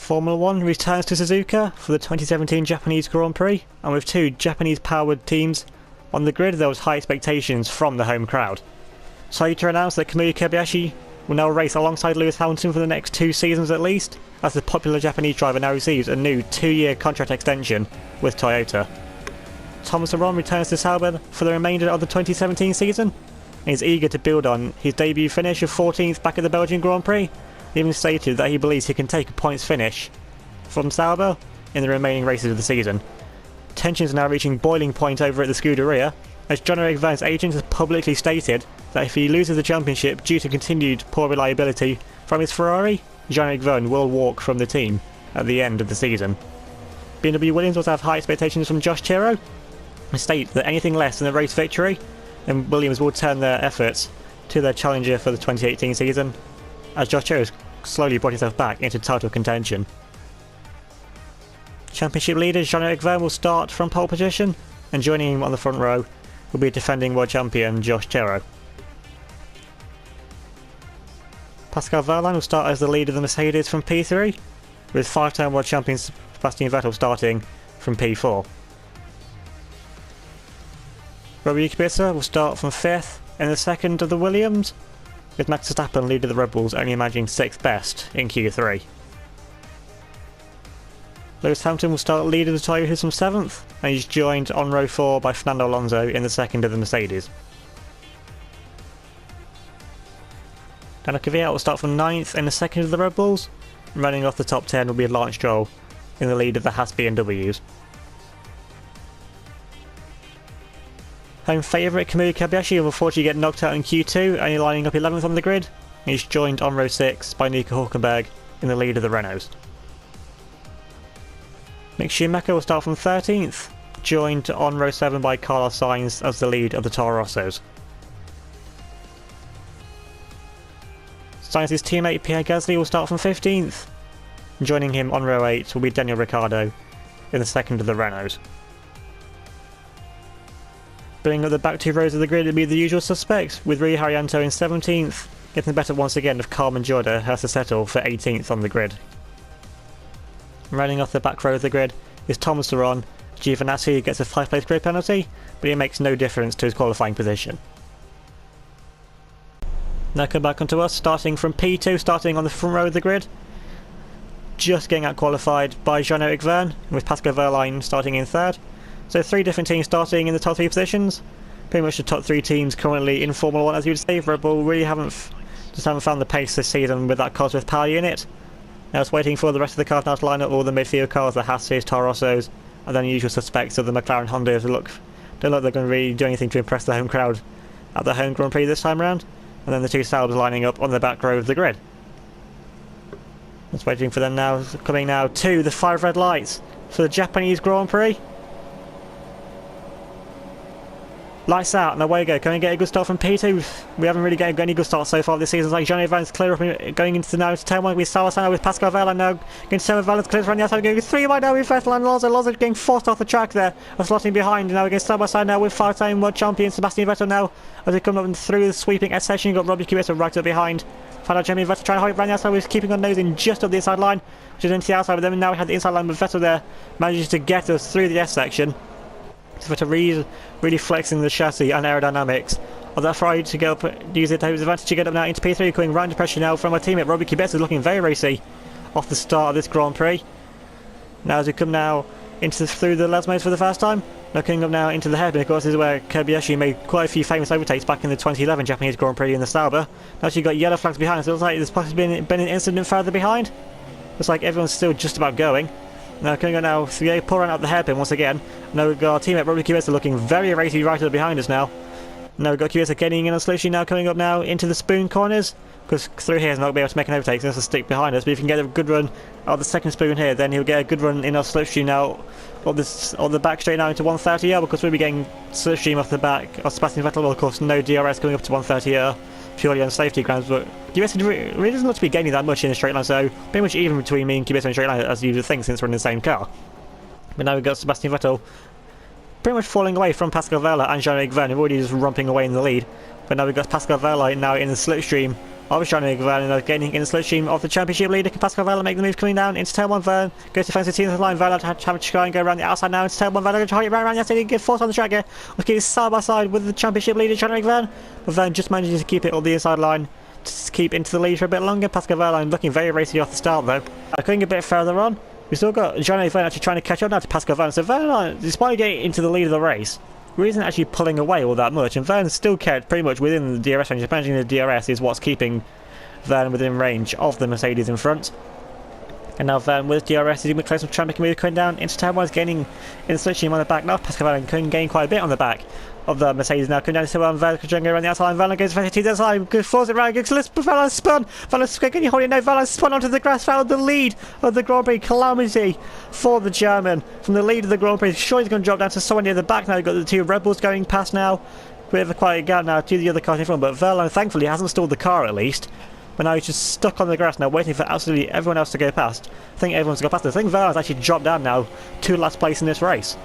Formula 1 returns to Suzuka for the 2017 Japanese Grand Prix, and with two Japanese-powered teams on the grid, there was high expectations from the home crowd. Toyota announced that Kamui Kobayashi will now race alongside Lewis Hamilton for the next 2 seasons at least, as the popular Japanese driver now receives a new 2-year contract extension with Toyota. Thomas Aron returns to Sauber for the remainder of the 2017 season, and is eager to build on his debut finish of 14th back at the Belgian Grand Prix. He even stated that he believes he can take a points finish from Sauber in the remaining races of the season. Tensions are now reaching boiling point over at the Scuderia, as Jean-Eric Vergne's agent has publicly stated that if he loses the championship due to continued poor reliability from his Ferrari, Jean-Eric Vergne will walk from the team at the end of the season. BMW Williams also have high expectations from Josh Tirowee, and state that anything less than a race victory, then Williams will turn their efforts to their challenger for the 2018 season, as Josh Tirowee slowly brought himself back into title contention. Championship leader Jean-Eric Vergne will start from pole position, and joining him on the front row will be defending world champion Josh Tirowee. Pascal Wehrlein will start as the leader of the Mercedes from P3, with 5-time world champion Sebastian Vettel starting from P4. Robbie Kubica will start from 5th in the second of the Williams, with Max Verstappen, leader of the Red Bulls, only emerging 6th best in Q3. Lewis Hamilton will start lead of the Toyotas from 7th, and he's joined on row 4 by Fernando Alonso in the second of the Mercedes. Daniel Kvyat will start from 9th in the second of the Red Bulls, and running off the top 10 will be Lance Stroll in the lead of the Haas BMWs. Home favourite Kamui Kobayashi will unfortunately get knocked out in Q2, only lining up 11th on the grid, and he's joined on row 6 by Nico Hülkenberg in the lead of the Renaults. Mick Schumacher will start from 13th, joined on row 7 by Carlos Sainz as the lead of the Toro Rossos. Sainz's teammate Pierre Gasly will start from 15th, and joining him on row 8 will be Daniel Ricciardo in the second of the Renaults. Bringing up the back 2 rows of the grid will be the usual suspects, with Rui Harianto in 17th, getting the better once again of Carmen Jorda, who has to settle for 18th on the grid. Running off the back row of the grid is Thomas Aron. Giovinazzi gets a 5-place grid penalty, but it makes no difference to his qualifying position. Now come back onto us, starting from P2, starting on the front row of the grid. Just getting out qualified by Jean-Eric Vergne, with Pascal Wehrlein starting in 3rd. So 3 different teams starting in the top 3 positions. Pretty much the top 3 teams currently in Formula 1, as you would say. Red Bull really haven't found the pace this season with that Cosworth power unit. Now it's waiting for the rest of the cars now to line up all the midfield cars, the Haas, Toro Rossos, and then the usual suspects of the McLaren Hondas who don't look like they're going to really do anything to impress the home crowd at the home Grand Prix this time around. And then the 2 Saubers lining up on the back row of the grid. It's waiting for them now, coming now to the 5 red lights for the Japanese Grand Prix. Lights out, and away we go. Can we get a good start from P2? We haven't really got any good starts so far this season. It's like Jean-Eric Vergne's clear up going into now to turn 1 with Salazar with Pascal Wehrlein now going to turn with Valens clear around the outside, going 3 right now with Vettel and Alonso. Alonso getting forced off the track there, and slotting behind. Now we're going side by side now with 5-time world champion Sebastian Vettel now as they come up through the sweeping S section. You've got Robbie Kubica right up behind. Find out Jeremy Vettel trying to hold it around the outside, with keeping on nosing just up the inside line, which is into the outside. But then now we had the inside line with Vettel there, manages to get us through the S section. So Vettel really flexing the chassis and aerodynamics of that Ferrari to get up, use it to his advantage to get up now into P3, coming right into pressure now from our teammate Robbie Kubica, looking very racy off the start of this Grand Prix. Now as we come now through the Lesmos for the first time, now coming up now into the hairpin, of course, this is where Kobayashi made quite a few famous overtakes back in the 2011 Japanese Grand Prix in the Sauber. Now she's got yellow flags behind us, so it looks like there's possibly been an incident further behind. Looks like everyone's still just about going. Now coming on now, so yeah, pouring out the hairpin once again. Now we've got our teammate Robbie Kubica looking very racy right up behind us now. Now we've got Kubica getting in on slipstream now, coming up now into the spoon corners, because through here he's not going to be able to make an overtake, so he has to stick behind us. But if he can get a good run out the second spoon here, then he'll get a good run in our slipstream now on the back straight now into 130R, because we'll be getting slipstream off the back of Sebastian Vettel. Well, of course, no DRS going up to 130R purely on safety grounds, but Kubica really doesn't look to be gaining that much in the straight line, so pretty much even between me and Kubica in the straight line, as you would think, since we're in the same car. But now we've got Sebastian Vettel pretty much falling away from Pascal Wehrlein and Jean-Eric Vergne, who already just romping away in the lead. But now we've got Pascal Wehrlein now in the slipstream of Jean-Eric Vergne, and gaining in the slipstream of the championship leader. Can Pascal Wehrlein make the move coming down into turn 1? Vergne goes to defensive team of the line. Vergne having to try and go around the outside now into turn 1. Vergne going to try it around yesterday. Get forced on the track here. We'll keep side by side with the championship leader Jean-Eric Vergne. But Vergne just manages to keep it on the inside line to keep into the lead for a bit longer. Pascal Wehrlein looking very racy off the start though. Going a bit further on, we've still got Jean-Eric Vergne actually trying to catch up now to Pascal Wehrlein. So Vergne, despite getting into the lead of the race, really isn't actually pulling away all that much, and Vergne still kept pretty much within the DRS range. Managing the DRS is what's keeping Vergne within range of the Mercedes in front. And now Vergne with DRS is even closer to trying to make a move coming down into turn 1. Is gaining in the slipstream on the back now. Pascal Wehrlein can gain quite a bit on the back of the Mercedes now. Coming down to turn 1, Vergne can go around the outside line. Vergne goes to the outside line, forces it round, Vergne spun. Vergne, can you hold it? No, Vergne spun onto the grass, found the lead of the Grand Prix. Calamity for the German from the lead of the Grand Prix. Sure, he's going to drop down to someone near the back now. You've got the two Red Bulls going past now. Bit of a quiet gap now to the other cars in front, but Vergne thankfully hasn't stalled the car at least. But now he's just stuck on the grass now, waiting for absolutely everyone else to go past. I think everyone's got past this. I think Vergne's actually dropped down now to last place in this race.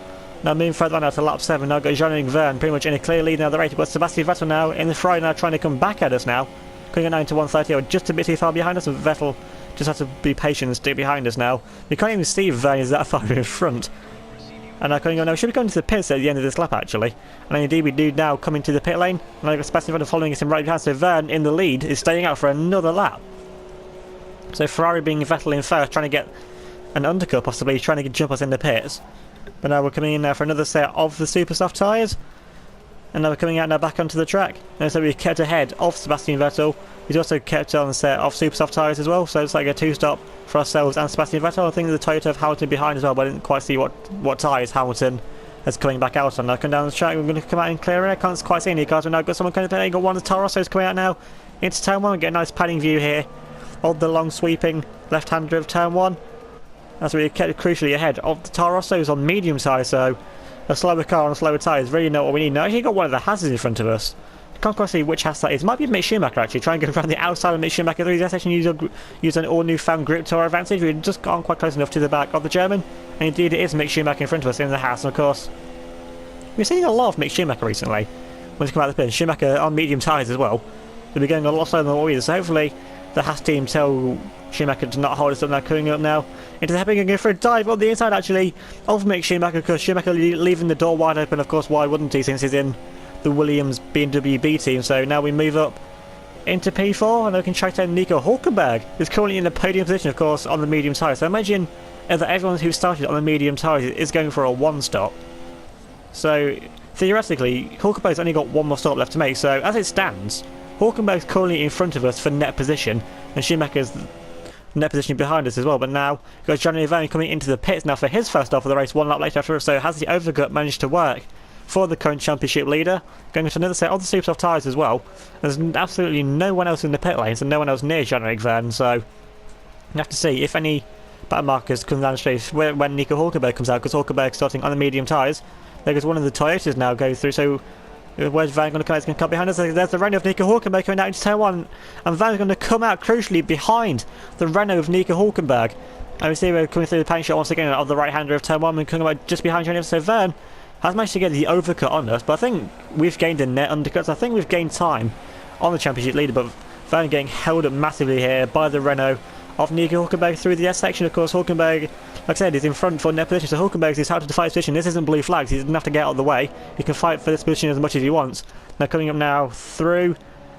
Now moving further on now to lap 7, now got Jean-Eric Vergne pretty much in a clear lead now the race. We've got Sebastian Vettel now in the front now trying to come back at us now. Going now into 130, just a bit too far behind us, and Vettel just has to be patient and stick behind us now. You can't even see Vergne is that far in front. And now coming on now, we should be going to the pits at the end of this lap actually. And indeed we do now come into the pit lane. And I've got Sebastian Vettel following us in right behind, so Vergne in the lead is staying out for another lap. So Ferrari being Vettel in first, trying to get an undercut possibly, trying to jump us in the pits. But now we're coming in now for another set of the super soft tyres. And now we're coming out now back onto the track. And so we've kept ahead of Sebastian Vettel. He's also kept on the set of super soft tyres as well. So it's like a two-stop for ourselves and Sebastian Vettel. I think the Toyota of Hamilton behind as well, but I didn't quite see what tyres Hamilton is coming back out on. Now come down the track, we're going to come out in clear air. Can't quite see any cars. We've now got someone coming in. Got one of the Toro Rossos coming out now into turn 1. We get a nice padding view here of the long sweeping left-hander of turn 1. As we kept crucially ahead of the Toro Rossos on medium tyres, so a slower car on slower tyres really know what we need. Now actually got one of the Hasses in front of us. Can't quite see which Haas that is. Might be Mick Schumacher actually. Try and go around the outside of Mick Schumacher through the section. Use an all new-found grip to our advantage. We've just gone quite close enough to the back of the German. And indeed it is Mick Schumacher in front of us in the Haas. And of course, we're seeing a lot of Mick Schumacher recently. When we come out of the pit, Schumacher on medium tyres as well. They'll be going a lot slower than what we do. So hopefully the Haas team tell Schumacher to not hold us up now, coming up now into the happy and going for a dive on the inside actually of Mick Schumacher, because Schumacher leaving the door wide open. Of course, why wouldn't he, since he's in the Williams BMW B team. So now we move up into P4 and we can track down Nico Hulkenberg, who's currently in the podium position of course on the medium tyres. So imagine that everyone who started on the medium tyres is going for a one stop. So theoretically Hulkenberg's only got one more stop left to make. So as it stands, Hulkenberg's currently in front of us for net position, and Schumacher's net position behind us as well. But now we've got Jean-Eric Vergne coming into the pits now for his first stop of the race, one lap later after us. So has the overcut managed to work for the current championship leader? Going into another set of the super soft tyres as well. There's absolutely no one else in the pit lanes and no one else near Jean-Eric Vergne, so you have to see if any battle markers come down the straight when Nico Hulkenberg comes out, because Hulkenberg's starting on the medium tyres. There goes one of the Toyotas now going through, so where's Vergne going to come out? He's going to come behind us. There's the Renault of Nico Hulkenberg coming out into turn 1, and Vergne's going to come out crucially behind the Renault of Nico Hulkenberg. And we see we're coming through the paint shot once again of the right-hander of turn 1 and coming out just behind Jean-Eric. So Vergne has managed to get the overcut on us, but I think we've gained a net undercut. So I think we've gained time on the championship leader, but Vergne getting held up massively here by the Renault of Nico Hulkenberg through the S section. Of course, Hulkenberg, like I said, is in front for net position, so Hulkenberg is out to fight his position. This isn't blue flags, he doesn't have to get out of the way. He can fight for this position as much as he wants. Now coming up now through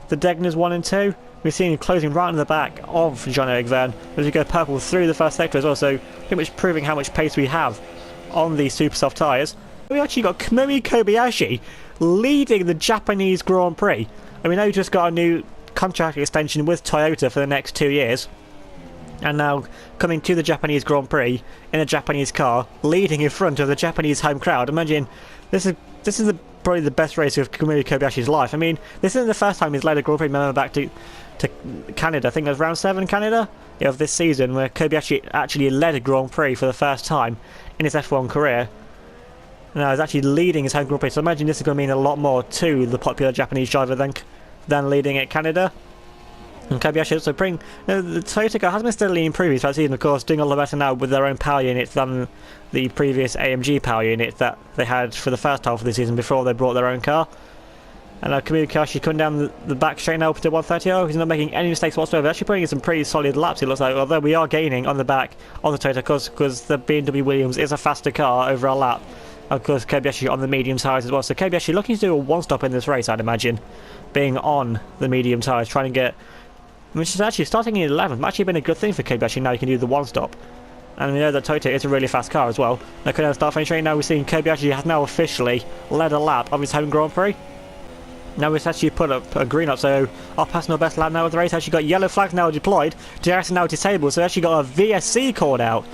the Degners 1 and 2, we're seeing him closing right in the back of Jean-Eric Vergne as we go purple through the first sector as well, so pretty much proving how much pace we have on these super soft tyres. We actually got Kamui Kobayashi leading the Japanese Grand Prix, and we know we just got a new contract extension with Toyota for the next 2 years. And now coming to the Japanese Grand Prix in a Japanese car, leading in front of the Japanese home crowd. Imagine, this is probably the best race of Kamui Kobayashi's life. I mean, this isn't the first time he's led a Grand Prix member back to Canada. I think it was round 7 Canada of this season, where Kobayashi actually led a Grand Prix for the first time in his F1 career. Now he's actually leading his home Grand Prix, so imagine this is going to mean a lot more to the popular Japanese driver than leading at Canada. And Kobayashi also bring the Toyota car has been steadily improving throughout the season, of course, doing a lot better now with their own power units than the previous AMG power unit that they had for the first half of the season before they brought their own car. And Kobayashi coming down the back straight now up to 130. Oh, he's not making any mistakes whatsoever. Actually putting in some pretty solid laps, it looks like. Although we are gaining on the back of the Toyota because the BMW Williams is a faster car over our lap. Of course, Kobayashi on the medium tyres as well. So Kobayashi looking to do a one-stop in this race, I'd imagine. Being on the medium tyres, trying to get... Which is actually starting in 11th. Actually been a good thing for Kobayashi. Now you can do the one-stop. And we know that Toyota is a really fast car as well. Now coming down the start finish straight now, we're seeing Kobayashi has now officially led a lap of his home Grand Prix. Now we've actually put up a green up, so our personal best lap now of the race. Actually got yellow flags now deployed, DRS now disabled, so actually got a VSC called out.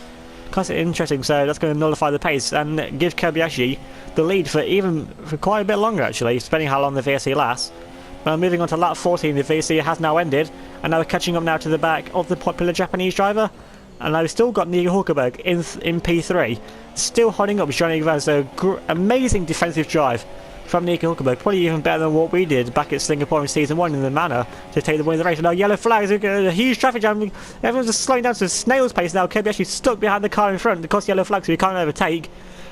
Quite interesting, so that's going to nullify the pace and give Kobayashi the lead for quite a bit longer actually, depending how long the VSC lasts. Now moving on to lap 14, the VSC has now ended, and now we're catching up now to the back of the popular Japanese driver. And now we've still got Nico Hulkenberg in P3, still holding up with Johnny Van, so amazing defensive drive from Nico Hulkenberg, probably even better than what we did back at Singapore in Season 1 in the manner to take the win of the race. And now yellow flags, a huge traffic jam, everyone's just slowing down to a snail's pace now. Kobayashi stuck behind the car in front because yellow flags we can't overtake.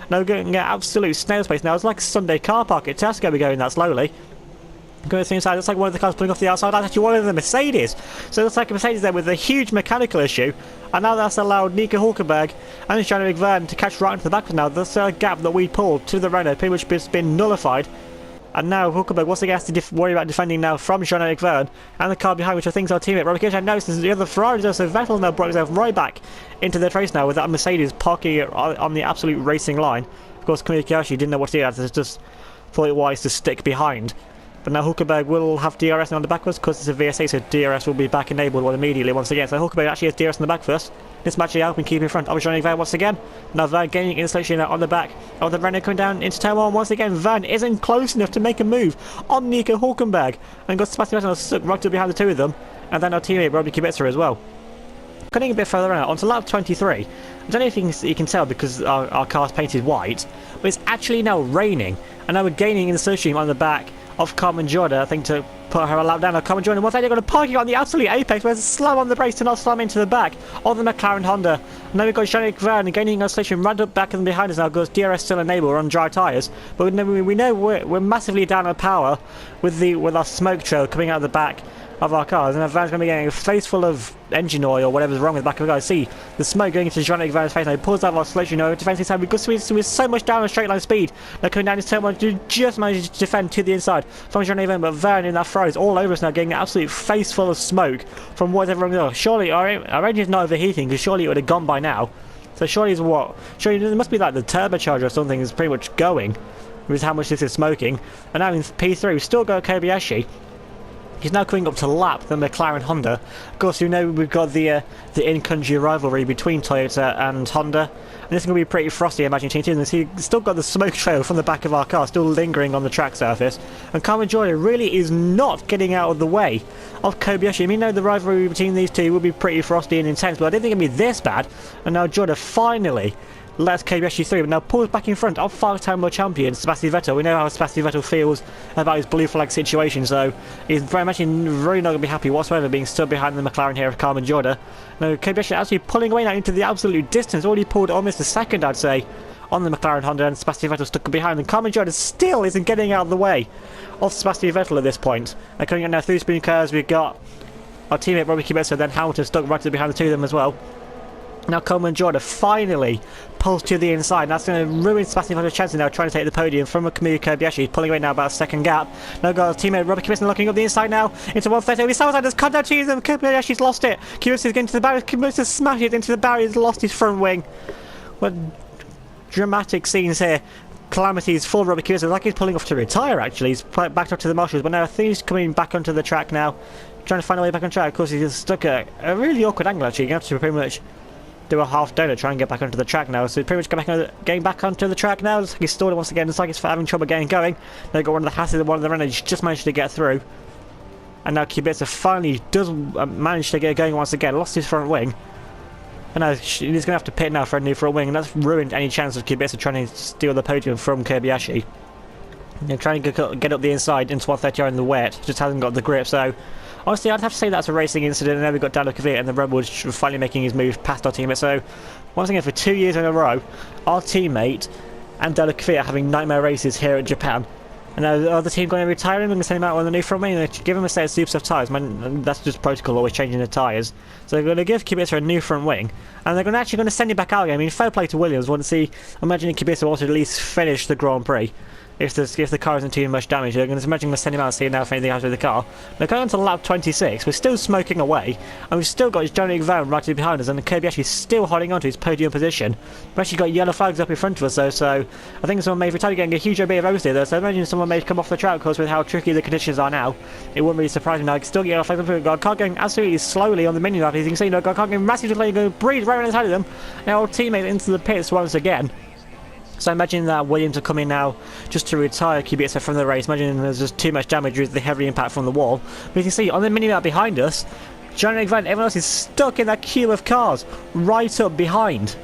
Now we're going at absolute snail's pace now. It's like a Sunday car park at Tesco, we're going that slowly. Going to the inside, looks like one of the cars pulling off the outside. That's actually one of the Mercedes. So it looks like a Mercedes there with a huge mechanical issue. And now that's allowed Nico Hulkenberg and Jean-Eric Vergne to catch right into the back. Now the gap that we pulled to the Renault pretty much has been nullified. And now Hulkenberg once again has to worry about defending now from Jean-Eric Vergne and the car behind, which I think is our teammate Robert Kish. I noticed the other Ferraris there, so Vettel now brought himself right back into the race now with that Mercedes parking it on the absolute racing line. Of course, Kobayashi didn't know what to do, as just thought it wise to stick behind. But now Hulkenberg will have DRS on the back first because it's a VSA, so DRS will be back enabled immediately once again. So Hulkenberg actually has DRS on the back first. This match helping keep in front of Jean-Eric Vergne once again. Now Vergne gaining insulation on the back of the Renault coming down into turn 1 once again. Vergne isn't close enough to make a move on Nico Hulkenberg. And got Sebastian Vettel stuck right up behind the two of them. And then our teammate Robert Kubica as well. Cutting a bit further out onto lap 23. I don't know if you can tell because our car's painted white, but it's actually now raining. And now we're gaining insulation on the back of Carmen Jordan, I think, to put her a lap down. Now Carmen Jordan, once they're going to park it on the absolute apex, where there's a slam on the brakes to not slam into the back of the McLaren Honda. Now we've got Jean-Eric Vergne gaining insulation right up back and behind us now, because DRS still enabled, we're on dry tyres. But we know we're massively down on power with our smoke trail coming out of the back of our cars, and Vergne's going to be getting a face full of engine oil or whatever's wrong with the back of the car. See the smoke going into Jean-Eric Vergne's face now. He pulls out of our selection, defensive side because we're so much down on straight line speed. They're coming down this turn 1 to just manage to defend to the inside from Jean-Eric Vergne, but Vergne in that throw is all over us now, getting an absolute face full of smoke from whatever wrong with us. Surely our engine's not overheating, because surely it would have gone by now. So surely it's what? Surely it must be like the turbocharger or something is pretty much going with how much this is smoking. And now in P3 we've still got Kobayashi. He's now coming up to lap the McLaren Honda. Of course, you know we've got the in-country rivalry between Toyota and Honda. And this is going to be pretty frosty, I imagine, Team 2. And he's still got the smoke trail from the back of our car still lingering on the track surface. And Carmen Jordan really is not getting out of the way of Kobayashi. I mean, the rivalry between these two will be pretty frosty and intense, but I didn't think it'd be this bad. And now Jordan finally lets Kobayashi through, but now pulls back in front of five-time world champion Sebastian Vettel. We know how Sebastian Vettel feels about his blue flag situation, so he's very much really not going to be happy whatsoever being stood behind the McLaren here of Carmen Jordan. Now Kobayashi actually pulling away now into the absolute distance, already pulled almost a second, I'd say, on the McLaren Honda, and Sebastian Vettel stuck behind, and Carmen Jordan still isn't getting out of the way of Sebastian Vettel at this point. Now coming in now through spoon cars, we've got our teammate Robert Kubica, then Hamilton stuck right behind the two of them as well. Now Coleman Jordan finally pulls to the inside, and that's going to ruin Sebastian Vettel's chances now trying to take the podium from Kamui Kobayashi, pulling away now about a second gap. Now got our teammate Robert Kubica looking up the inside now into 130. He's outside, there's contact to them. Kobayashi's lost it. Kubica's getting to the barrier. Kubica's smashed it into the barrier. He's lost his front wing. What dramatic scenes here. Calamities for Robert Kubica. Like he's pulling off to retire actually. He's backed up to the marshals, but now I think he's coming back onto the track now, trying to find a way back on track. Of course, he's stuck at a really awkward angle actually. You're going to have to pretty much do a half donut, try and get back onto the track now. So pretty much getting back onto the track now. Looks like he's stalled it once again. Looks like he's having trouble getting going. They've got one of the Hasses and one of the Renaults just managed to get through. And now Kubica finally does manage to get going once again. Lost his front wing. And now he's going to have to pit now for a new front wing. And that's ruined any chance of Kubica trying to steal the podium from Kobayashi. Trying to get up the inside into 130 in the wet. Just hasn't got the grip. So honestly, I'd have to say that's a racing incident, and then we got Daniel Kvyat and the Red Bulls finally making his move past our teammate. So once again, for 2 years in a row, our teammate and Daniel Kvyat having nightmare races here at Japan. And now the other team going to retire him and send him out on the new front wing and give him a set of super soft tyres. Man, that's just protocol, always changing the tyres. So they're going to give Kubica a new front wing, and they're actually going to send him back out again. I mean, fair play to Williams. Want to see, imagining Kubica wants to at least finish the Grand Prix. If the car isn't too much damage, they're going to send him out and see now if anything happens with the car. They're going on to lap 26. We're still smoking away, and we've still got his Johnny Van right behind us, and Kobayashi is still holding on to his podium position. We've actually got yellow flags up in front of us, though, so I think someone may be getting a huge bit of oversteer there. So imagine someone may come off the track, because with how tricky the conditions are now, it wouldn't really surprise me now. I can still get yellow flags up. We've got a car going absolutely slowly on the mini lap. As you can see, you've got a car going massively, going to breathe right around inside of them. Now, our teammate into the pits once again. So imagine that Williams are coming now just to retire Kubica from the race. Imagine there's just too much damage with the heavy impact from the wall. But you can see on the mini-map behind us, Johnny Van, everyone else is stuck in that queue of cars right up behind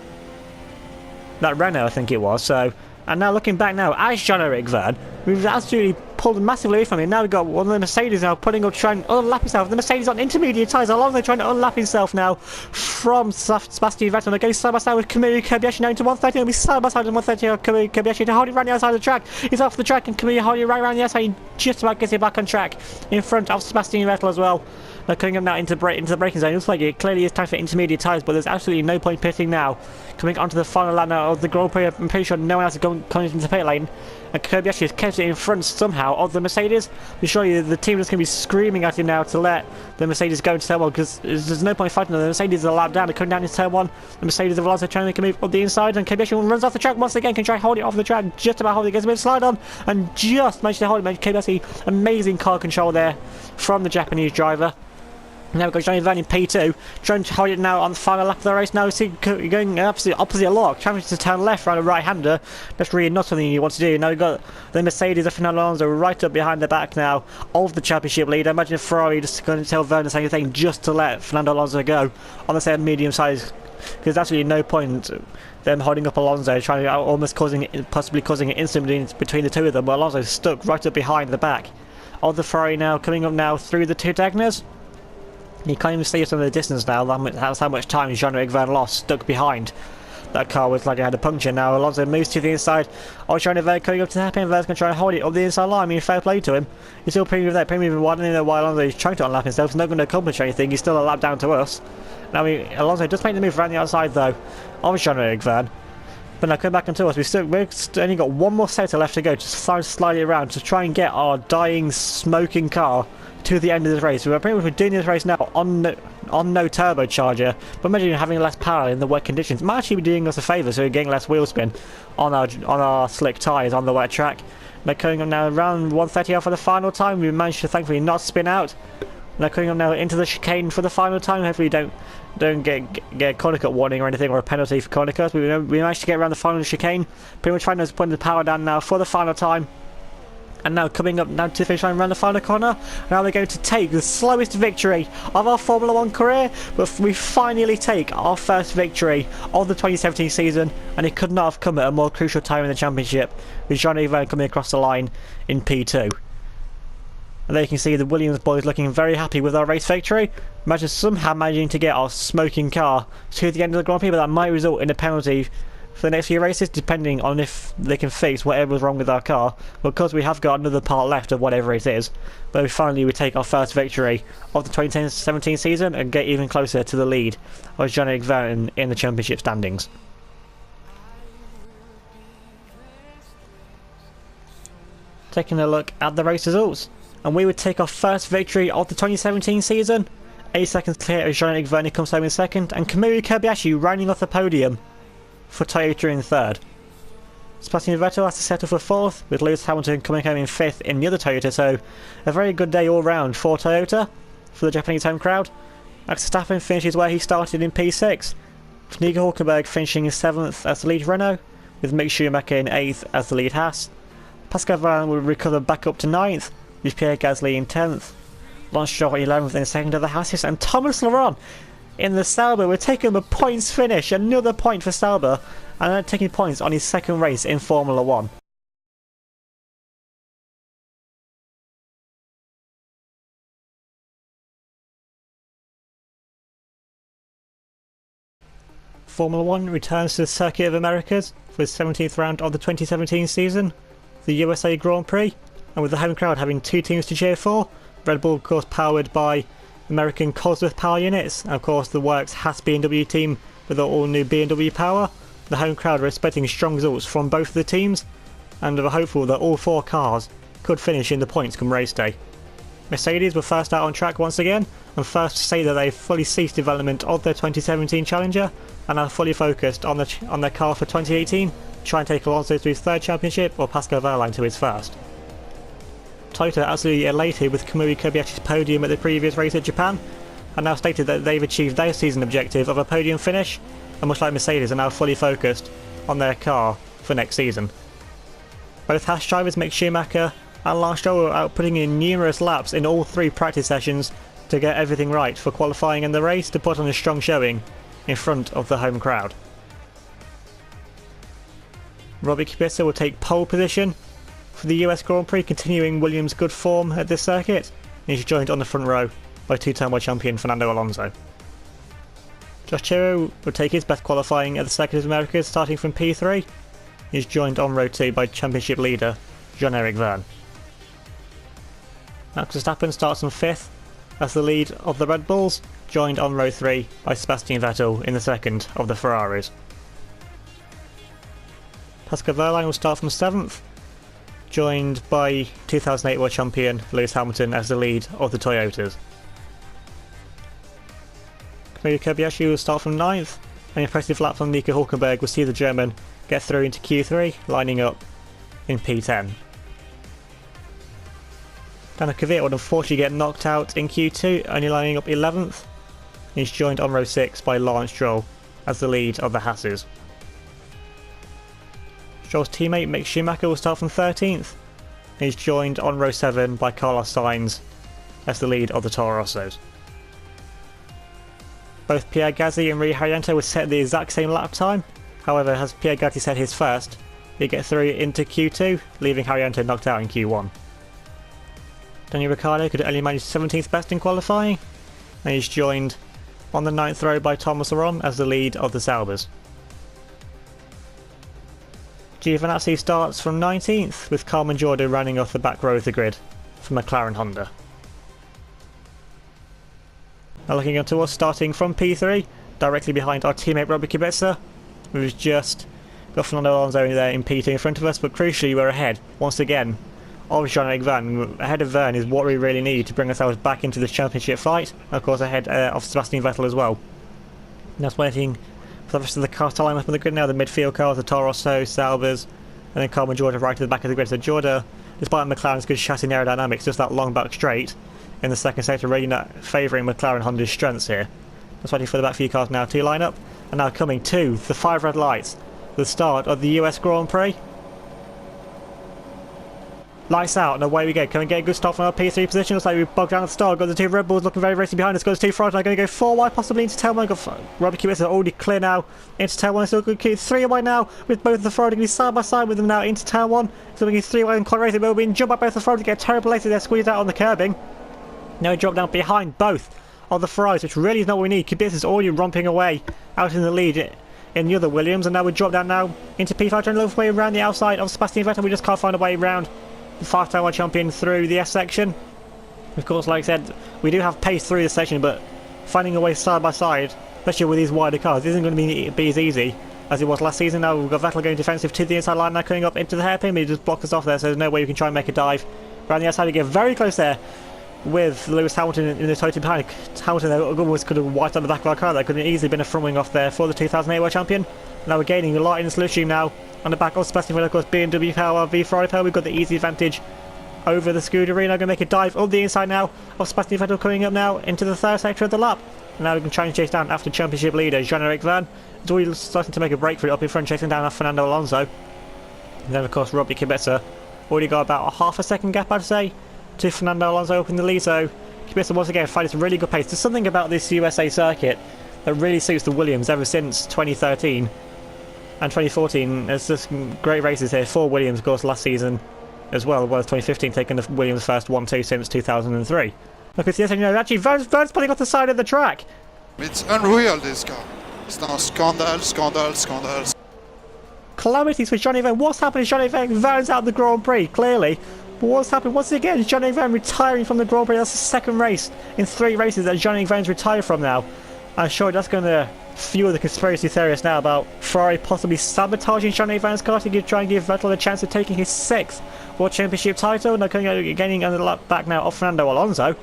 that Renault, I think it was. So, and now looking back now, as Jean-Eric Verne, we've absolutely pulled massively away from him. Now we've got one of the Mercedes now putting up, trying to unlap himself. The Mercedes on intermediate tyres, along they're trying to unlap himself now from Sebastian Vettel. They're going side by side with Kamui Kobayashi now into 130. He'll be side by side with 130. Kamui Kobayashi to hold it around the outside of the track. He's off the track, and Kamui holding it right around the outside. He just about gets it back on track in front of Sebastian Vettel as well. They're coming up now into the braking zone. It looks like it clearly is time for intermediate tyres, but there's absolutely no point pitting now. Coming onto the final lap now of the Grand Prix, I'm pretty sure no one else is coming into the pit lane. And Kobayashi has kept it in front somehow of the Mercedes. I'm sure you the team is going to be screaming at him now to let the Mercedes go into turn 1, because there's no point fighting them. The Mercedes are a lap down, they're coming down into turn 1. The Mercedes of Alonso trying to make a move up the inside, and Kobayashi runs off the track once again, can try to hold it off the track, just about hold it, gets a bit of slide on, and just managed to hold it. Kobayashi, amazing car control there from the Japanese driver. Now we've got Johnny Van in P2, trying to hold it now on the final lap of the race. Now we see going absolutely opposite lock, trying to turn left around a right-hander. That's really not something you want to do. Now we've got the Mercedes of Fernando Alonso right up behind the back now of the championship leader. Imagine Ferrari just going to tell Vernon the same thing just to let Fernando Alonso go on the same medium size, because there's absolutely no point them holding up Alonso, trying to almost possibly causing an incident between the two of them. But Alonso's stuck right up behind the back of the Ferrari now, coming up now through the two diagonals. You can't even see it from the distance now. That's how much time Jean-Eric Verne lost, stuck behind that car. Was like it had a puncture. Now Alonso moves to the inside. Jean-Eric Verne coming up to the happy, and Verne's going to try and hold it up the inside line. I mean, fair play to him. He's still premium there, premium wide. I don't know why Alonso is trying to unlap himself. He's not going to accomplish anything. He's still a lap down to us. Now Alonso does make the move around the outside though of Jean-Eric Verne. But now come back onto us. We've only got one more sector left to go. Just slide it around to try and get our dying, smoking car to the end of this race. We're pretty much doing this race now on no turbocharger, but imagine having less power in the wet conditions. It might actually be doing us a favour, so we're getting less wheel spin on our slick tyres on the wet track. They're coming up now around 130 out for the final time. We managed to thankfully not spin out. They're coming up now into the chicane for the final time. Hopefully don't get a corner cut warning or anything, or a penalty for corner cuts. We managed to get around the final chicane. Pretty much trying to put the power down now for the final time. And now coming up now to the finish line around the final corner. Now they're going to take the slowest victory of our Formula 1 career, but we finally take our first victory of the 2017 season, and it could not have come at a more crucial time in the championship, with Johnny Van coming across the line in P2. And there you can see the Williams boys looking very happy with our race victory. Imagine somehow managing to get our smoking car to the end of the Grand Prix, but that might result in a penalty for the next few races, depending on if they can fix whatever's wrong with our car. Because we have got another part left of whatever it is, but finally we take our first victory of the 2017 season and get even closer to the lead of Jean-Eric Verne in the championship standings. Taking a look at the race results, and we would take our first victory of the 2017 season. 8 seconds clear as Jean-Eric Verne comes home in second, and Kamui Kobayashi rounding off the podium for Toyota in third. Sebastian Vettel has to settle for fourth, with Lewis Hamilton coming home in fifth in the other Toyota, so a very good day all round for Toyota, for the Japanese home crowd. Max Verstappen finishes where he started in P6, with Nico Hülkenberg finishing in seventh as the lead Renault, with Mick Schumacher in eighth as the lead Haas. Pascal Wehrlein will recover back up to ninth, with Pierre Gasly in 10th. Lance Stroll in 11th in second of the Haas, and Thomas Laurent in the Sauber. We're taking a points finish, another point for Sauber, and taking points on his second race in Formula 1. Formula 1 returns to the Circuit of Americas for the 17th round of the 2017 season, the USA Grand Prix. and with the home crowd having two teams to cheer for, Red Bull of course powered by American Cosworth power units, and of course the Works Haas BMW team with the all new BMW power. The home crowd are expecting strong results from both of the teams, and are hopeful that all four cars could finish in the points come race day. Mercedes were first out on track once again, and first to say that they've fully ceased development of their 2017 Challenger and are fully focused on their car for 2018, to try and take Alonso to his third championship or Pascal Wehrlein to his first. Toyota absolutely elated with Kamui Kobayashi's podium at the previous race at Japan, and now stated that they've achieved their season objective of a podium finish, and much like Mercedes are now fully focused on their car for next season. Both Haas drivers Mick Schumacher and Lance Stroll are out putting in numerous laps in all three practice sessions to get everything right for qualifying in the race to put on a strong showing in front of the home crowd. Robbie Kubica will take pole position for the US Grand Prix, continuing Williams' good form at this circuit. He's joined on the front row by two-time world champion Fernando Alonso. Josh Tirowee will take his best qualifying at the Circuit of Americas, starting from P3. He's joined on row 2 by championship leader Jean-Éric Vergne. Max Verstappen starts on 5th as the lead of the Red Bulls, joined on row 3 by Sebastian Vettel in the second of the Ferraris. Pascal Wehrlein will start from 7th, joined by 2008 world champion Lewis Hamilton as the lead of the Toyotas. Kamui Kobayashi will start from 9th. An impressive lap from Nico Hülkenberg will see the German get through into Q3, lining up in P10. Daniel Kvyat would unfortunately get knocked out in Q2, only lining up 11th. He's joined on row 6 by Lance Stroll as the lead of the Haas's. Stroll's teammate Mick Schumacher will start from 13th. He's joined on row 7 by Carlos Sainz as the lead of the Toro Rossos. Both Pierre Gasly and Rui Harianto were set the exact same lap time. However, as Pierre Gasly set his first, he gets through into Q2, leaving Harianto knocked out in Q1. Daniel Ricciardo could only manage 17th best in qualifying, and he's joined on the 9th row by Thomas Aron as the lead of the Saubers. Giovinazzi starts from 19th, with Carmen Jordan running off the back row of the grid for McLaren Honda. Now looking onto us, starting from P3, directly behind our teammate Robbie Kubica, who's just got Fernando Alonso there in P2 in front of us, but crucially we're ahead, once again, of Jean-Éric Vergne. Ahead of Vergne is what we really need to bring ourselves back into this championship fight, and of course ahead of Sebastian Vettel as well. And that's waiting for the rest of the cars to line up on the grid now, the midfield cars, the Toro Rosso, Saubers, and then Carmen Jordan right to the back of the grid. So Jordan, despite McLaren's good chassis and aerodynamics, just that long back straight in the second sector, really not favouring McLaren Honda's strengths here. Just waiting for the back few cars now to line up, and now coming to the 5 red lights, the start of the US Grand Prix. Lights out, and away we go. Can we get a good start from our P3 position? Looks like we've bogged down at the start. Got the two Red Bulls looking very racing behind us. Got the two front. I'm going to go 4 wide, possibly into tail 1. Got Robbie Kubica already clear now into tail 1. Still good keep 3 wide now, with both of the front going to be side by side with them now into tail 1. So we get 3 wide in quad racing, but we'll be jumped by both of the front to get terrible later. They're squeezed out on the curbing. Now we drop down behind both of the Ferraris, which really is not what we need. Kubica's already romping away out in the lead in the other Williams, and now we drop down now into P5, trying to look way around the outside of Sebastian Vettel. We just can't find a way around the 5-time world champion through the S section. Of course, like I said, we do have pace through this section, but finding a way side by side, especially with these wider cars, isn't going to be as easy as it was last season. Now we've got Vettel going defensive to the inside line, now coming up into the hairpin, but he just blocked us off there, so there's no way we can try and make a dive around the outside. We get very close there with Lewis Hamilton in the Toyota behind. Hamilton almost could have wiped out the back of our car. That could have easily been a front wing off there for the 2008 world champion. Now we're gaining a lot in the slipstream now on the back of Sebastian Vettel. Of course, BMW power, v Ferrari power. We've got the easy advantage over the Scuderia. Now going to make a dive up the inside now of Sebastian Vettel, coming up now into the third sector of the lap. And now we can try and chase down after championship leader Jean-Éric Vergne. It's already starting to make a break for it up in front, chasing down Fernando Alonso. And then of course Robbie Kubica already got about a half a second gap, I'd say, to Fernando Alonso up in the lead. So Kubica once again finding some really good pace. There's something about this USA circuit that really suits the Williams ever since 2013 and 2014. There's just great races here for Williams, of course, last season as well, whereas 2015 taking the Williams first 1-2 since 2003. Look at this, you know, actually Verne's pulling off the side of the track. It's unreal, this car. It's now scandal. Calamities for Johnny Vergne. What's happening to Johnny Vergne? Verne's out of the Grand Prix, clearly. But what's happened once again is Johnny Van retiring from the Grand Prix. That's the second race in 3 races that Johnny Van's retired from now. I'm sure that's going to fuel the conspiracy theorists now about Ferrari possibly sabotaging Johnny Van's car to try and give Vettel a chance of taking his 6th World Championship title. Now getting under the lap back now of Fernando Alonso.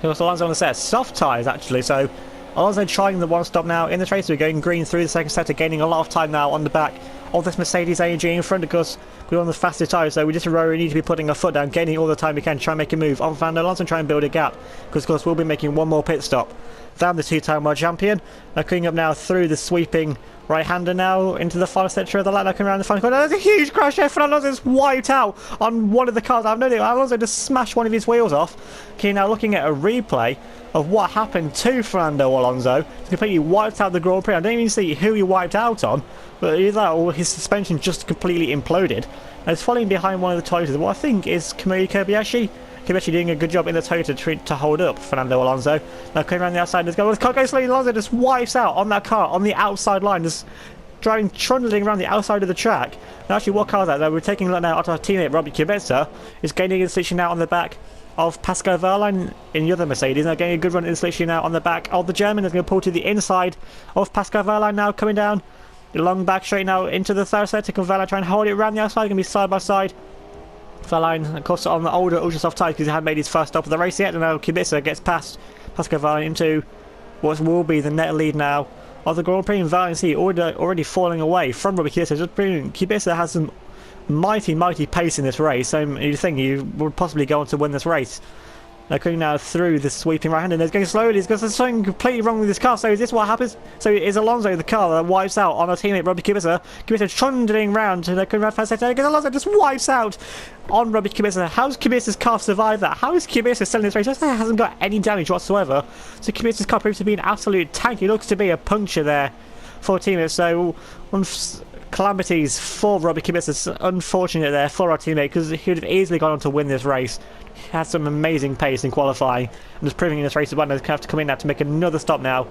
Because Alonso on the set soft tyres actually, so Alonso trying the one stop now in the race. We're going green through the second sector, gaining a lot of time now on the back of this Mercedes AMG in front of us. We're on the fastest tyres, so we just really need to be putting our foot down, gaining all the time we can, try and make a move on Fernando Alonso and try and build a gap. Because of course we'll be making one more pit stop. Down the 2-time world champion. Now coming up now through the sweeping right-hander now into the final sector of the lap. Now coming around the final corner. There's a huge crash there. Fernando Alonso's wiped out on one of the cars. I've no idea. Alonso just smashed one of his wheels off. Okay, now looking at a replay of what happened to Fernando Alonso. He completely wiped out the Grand Prix. I don't even see who he wiped out on, but either that or his suspension just completely imploded. And it's following behind one of the Toyotas. What I think is Kamui Kobayashi. Kobayashi doing a good job in the Toyota to hold up Fernando Alonso. Now coming around the outside, let's go. The car goes slowly. Alonso just wipes out on that car on the outside line, just driving, trundling around the outside of the track. Now actually, what car is that? We're taking a look now at our teammate Robbie Kubica. Is gaining installation now on the back of Pascal Wehrlein in the other Mercedes. Now getting a good run installation now on the back of the German. Is going to pull to the inside of Pascal Wehrlein now, coming down the long back straight now into the third sector. Wehrlein trying to hold it around the outside. Going to be side by side. Wehrlein, of course, on the older ultra soft tyres because he hadn't made his first stop of the race yet. And now Kubica gets past Pascal Wehrlein into what will be the net lead now of the Grand Prix. And Wehrlein already falling away from Robbie Kubica. Just brilliant. Kubica has some mighty pace in this race, so you think he would possibly go on to win this race. Now coming now through the sweeping right hand, and it's going slowly because there's something completely wrong with this car. So is this what happens? So is Alonso the car that wipes out on our teammate Robbie Kubica? Kubica trundling round to the first sector because Alonso just wipes out on Robbie Kubica. How's Kubica's car survived that? How is Kubica selling this race? It hasn't got any damage whatsoever. So Kubica's car proves to be an absolute tank. It looks to be a puncture there for teammates. So calamities for Robbie Kubica. It's unfortunate there for our teammate because he would have easily gone on to win this race. He had some amazing pace in qualifying and was proving in this race as well. He's going to have to come in now to make another stop now.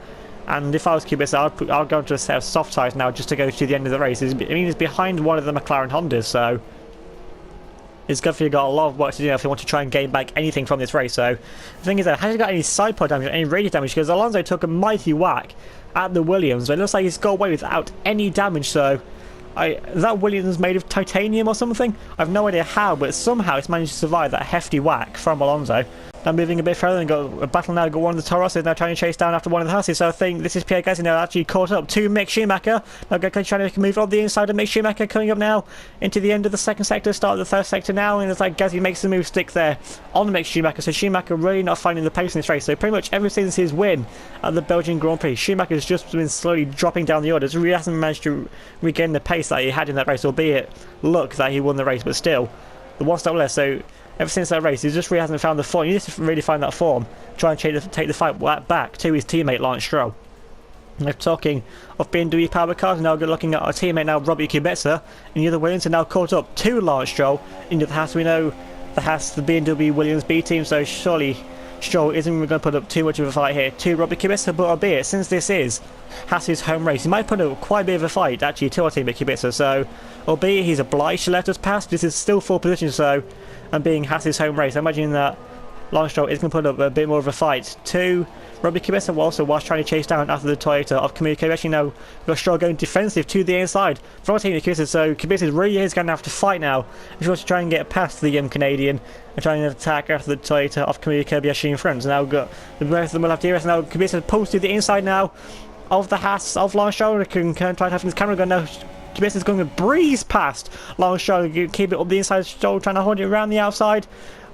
And if I was Kubica, I'd go into a set of soft tyres now just to go to the end of the race. I mean, he's behind one of the McLaren Hondas, so he's definitely got a lot of work to do if they want to try and gain back anything from this race. So the thing is that, has he got any side pod damage, any radius damage? Because Alonso took a mighty whack at the Williams, but it looks like he's got away without any damage. So is that Williams made of titanium or something? I've no idea how, but somehow it's managed to survive that hefty whack from Alonso. Now moving a bit further and got a battle now. Got one of the Toros now trying to chase down after one of the Hussies. So I think this is Pierre Gasly now actually caught up to Mick Schumacher. Now trying to make a move on the inside of Mick Schumacher, coming up now into the end of the second sector, start of the third sector now, and it's like Gasly makes the move stick there on Mick Schumacher. So Schumacher really not finding the pace in this race. So pretty much ever since his win at the Belgian Grand Prix, Schumacher's just been slowly dropping down the orders. He really hasn't managed to regain the pace that he had in that race, albeit luck that he won the race, but still the one stop less. So ever since that race, he just really hasn't found the form. He needs to really find that form, try and take the fight back to his teammate Lance Stroll. Now talking of BMW power cars, now looking at our teammate now Robbie Kubica, and the other Williams are now caught up to Lance Stroll into the Haas. We know the Haas, the BMW Williams B team, so surely Stroll isn't going to put up too much of a fight here to Robbie Kubica, but albeit since this is Haas's home race, he might put up quite a bit of a fight actually to our teammate Kubica. So albeit he's obliged to let us pass, this is still full position, so and being Haas's home race, I imagine that Lance Stroll is going to put up a bit more of a fight to Robbie Kubica, also whilst trying to chase down after the Toyota of Kamui Kobayashi. Now we've got Stroll going defensive to the inside from our team Kubica, so Kubica really is going to have to fight now if he wants to try and get past the young Canadian and try and attack after the Toyota of Kamui Kobayashi in front. So now we've got the both of them will have DRS. Now Kubica pulls to the inside now of the Haas of Lance Stroll. He can try to have his camera gun now. Kubica's going to breeze past Lance Stroll, keep it up the inside. Stroll trying to hold it around the outside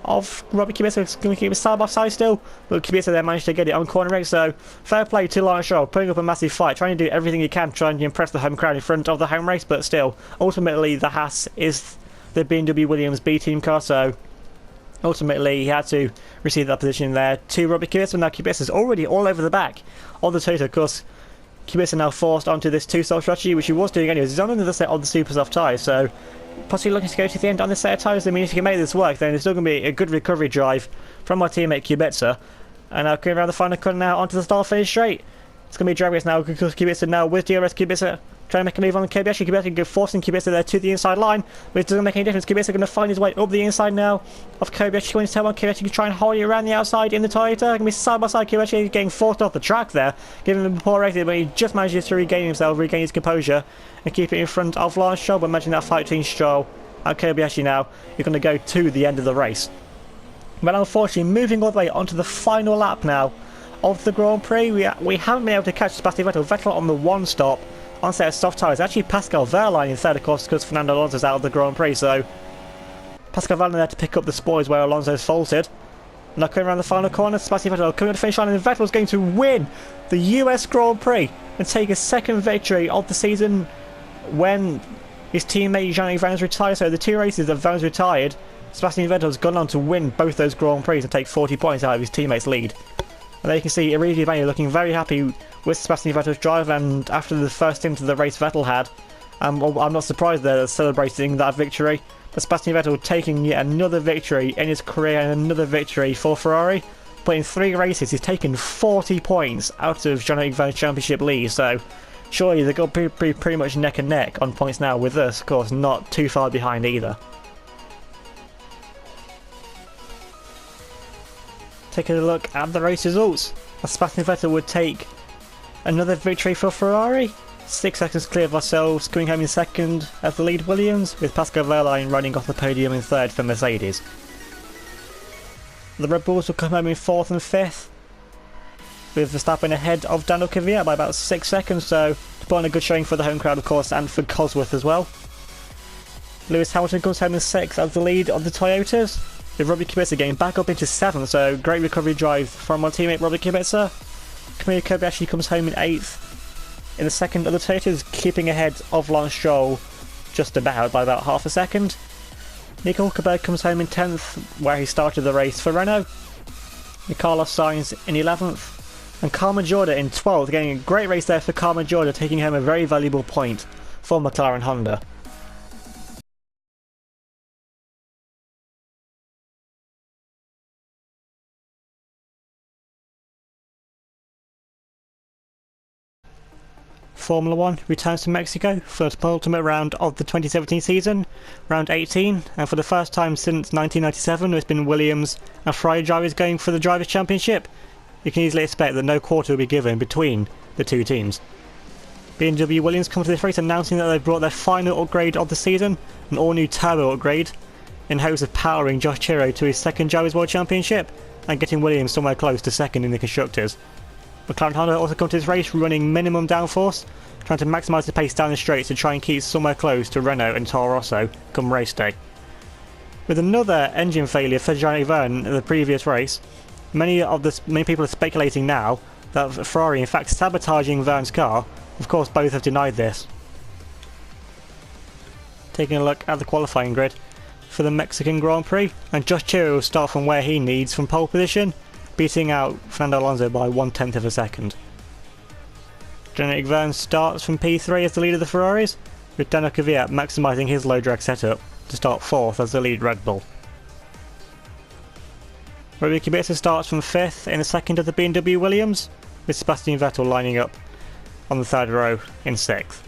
of Robbie Kubica, going to keep it side by side still, but Kubica then managed to get it on corner rig. So fair play to Lance Stroll, putting up a massive fight, trying to do everything he can, trying to impress the home crowd in front of the home race, but still, ultimately the Haas is the BMW Williams B team car, so ultimately he had to receive that position there to Robbie Kubica. Now Kubica's already all over the back of the Toyota, of course. Kubica now forced onto this two-stop strategy, which he was doing anyways. He's on another set of the super soft tyres, so possibly looking to go to the end on this set of tyres. I mean, if he can make this work, then there's still going to be a good recovery drive from our teammate Kubica. And now coming around the final corner now onto the start finish straight. It's going to be a drag race now because Kubica now with DRS. Kubica trying to make a move on Kobayashi. Kobayashi forcing Kubica there to the inside line, but it doesn't make any difference. Kubica going to find his way up the inside now of Kobayashi. Going to tell one Kobayashi can try and hold it around the outside in the Toyota. Going to be side by side. Kobayashi getting forced off the track there, giving him a poor rating, but he just manages to regain himself, regain his composure, and keep it in front of Lance Stroll. But imagine that fight between Stroll and Kobayashi now. You're going to go to the end of the race. But unfortunately, moving all the way onto the final lap now of the Grand Prix, we haven't been able to catch Sebastian Vettel. Vettel on the one stop on set of soft tyres. Actually, Pascal Wehrlein instead, of course, because Fernando Alonso's out of the Grand Prix. So Pascal Wehrlein there to pick up the spoils where Alonso's faulted. Now coming around the final corner, Sebastian Vettel coming to the finish line, and Vettel's going to win the US Grand Prix and take his second victory of the season when his teammate Jean-Eric Vergne's retired. So the two races that Vergne's retired, Sebastian Vettel's gone on to win both those Grand Prix and take 40 points out of his teammate's lead. And there you can see Enrico Bagnaia looking very happy with Sebastian Vettel's drive, and after the first stint of the race Vettel had, I'm not surprised they're celebrating that victory. But Sebastian Vettel taking yet another victory in his career and another victory for Ferrari. But in 3 races he's taken 40 points out of Jean-Eric Vergne's championship lead, so surely they've got pretty much neck and neck on points now, with us, of course, not too far behind either. Taking a look at the race results, Sebastian Vettel would take another victory for Ferrari, 6 seconds clear of ourselves, coming home in second as the lead Williams, with Pascal Wehrlein running off the podium in third for Mercedes. The Red Bulls will come home in 4th and 5th, with Verstappen ahead of Daniel Kvyat by about 6 seconds, so to put on a good showing for the home crowd, of course, and for Cosworth as well. Lewis Hamilton comes home in 6th as the lead of the Toyotas, with Robbie Kubica getting back up into 7th, so great recovery drive from our teammate Robbie Kubica. Kamui Kobayashi comes home in 8th in the second of the Toyotas, keeping ahead of Lance Stroll just about by about half a second. Nico Hülkenberg comes home in 10th, where he started the race for Renault. Carlos Sainz in 11th, and Carmen Jorda in 12th, getting a great race there for Carmen Jorda, taking home a very valuable point for McLaren Honda. Formula 1 returns to Mexico for the penultimate round of the 2017 season, round 18, and for the first time since 1997 it's been Williams and Ferrari drivers going for the Drivers' Championship. You can easily expect that no quarter will be given between the two teams. BMW Williams come to this race announcing that they've brought their final upgrade of the season, an all-new turbo upgrade, in hopes of powering Josh Tirowee to his second Drivers' World Championship and getting Williams somewhere close to second in the Constructors. McLaren Honda also come to this race running minimum downforce, trying to maximise the pace down the straights to try and keep somewhere close to Renault and Toro Rosso come race day. With another engine failure for Jean-Eric Vergne in the previous race, many people are speculating now that Ferrari in fact sabotaging Vergne's car. Of course, both have denied this. Taking a look at the qualifying grid for the Mexican Grand Prix, and Josh Tirowee will start from where he needs from pole position, beating out Fernando Alonso by 1/10 of a second. Jean-Eric Vergne starts from P3 as the lead of the Ferraris, with Daniel Kvyat maximising his low drag setup to start 4th as the lead Red Bull. Robbie Kubica starts from 5th in the second of the BMW Williams, with Sebastian Vettel lining up on the 3rd row in 6th.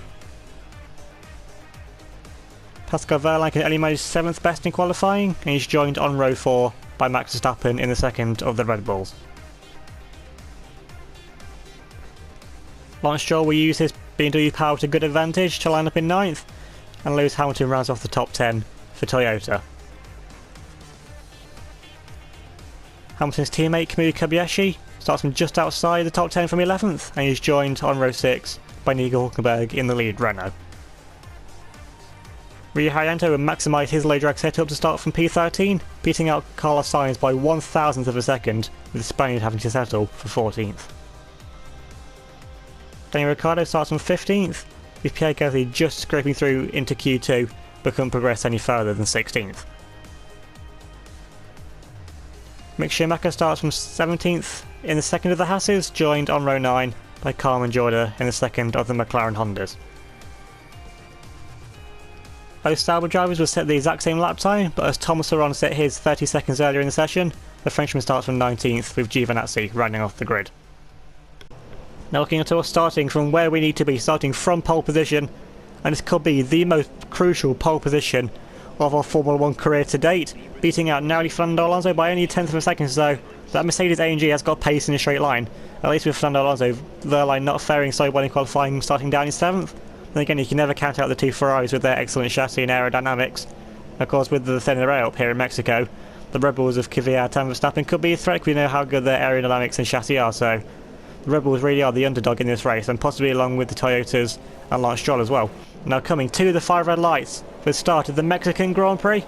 Pascal Wehrlein can only manage 7th best in qualifying, and he's joined on row 4 by Max Verstappen in the second of the Red Bulls. Lance Stroll will use his BMW power to good advantage to line up in 9th, and Lewis Hamilton rounds off the top 10 for Toyota. Hamilton's teammate Kamui Kobayashi starts from just outside the top 10 from 11th, and he's joined on row 6 by Nico Hülkenberg in the lead Renault. Ryu Hayato will maximise his low drag setup to start from P13, beating out Carlos Sainz by 1/1000th of a second, with the Spaniard having to settle for 14th. Daniel Ricciardo starts from 15th, with Pierre Gasly just scraping through into Q2, but couldn't progress any further than 16th. Mick Schumacher starts from 17th in the second of the Hasses, joined on row 9 by Carmen Jorda in the second of the McLaren Hondas. Both Sauber drivers will set the exact same lap time, but as Thomas Laurent set his 30 seconds earlier in the session, the Frenchman starts from 19th with Giovinazzi running off the grid. Now looking at us starting from where we need to be, starting from pole position, and this could be the most crucial pole position of our Formula 1 career to date, beating out narrowly Fernando Alonso by only a tenth of a second. So that Mercedes AMG has got pace in a straight line, at least with Fernando Alonso, their line not faring so well in qualifying, starting down in 7th. And again, you can never count out the two Ferraris with their excellent chassis and aerodynamics. Of course, with the thinner rail up here in Mexico, the Red Bulls of Kvyat and Verstappen could be a threat. We know how good their aerodynamics and chassis are, so the Red Bulls really are the underdog in this race, and possibly along with the Toyotas and Lance Stroll as well. Now coming to the 5 red lights for the start of the Mexican Grand Prix.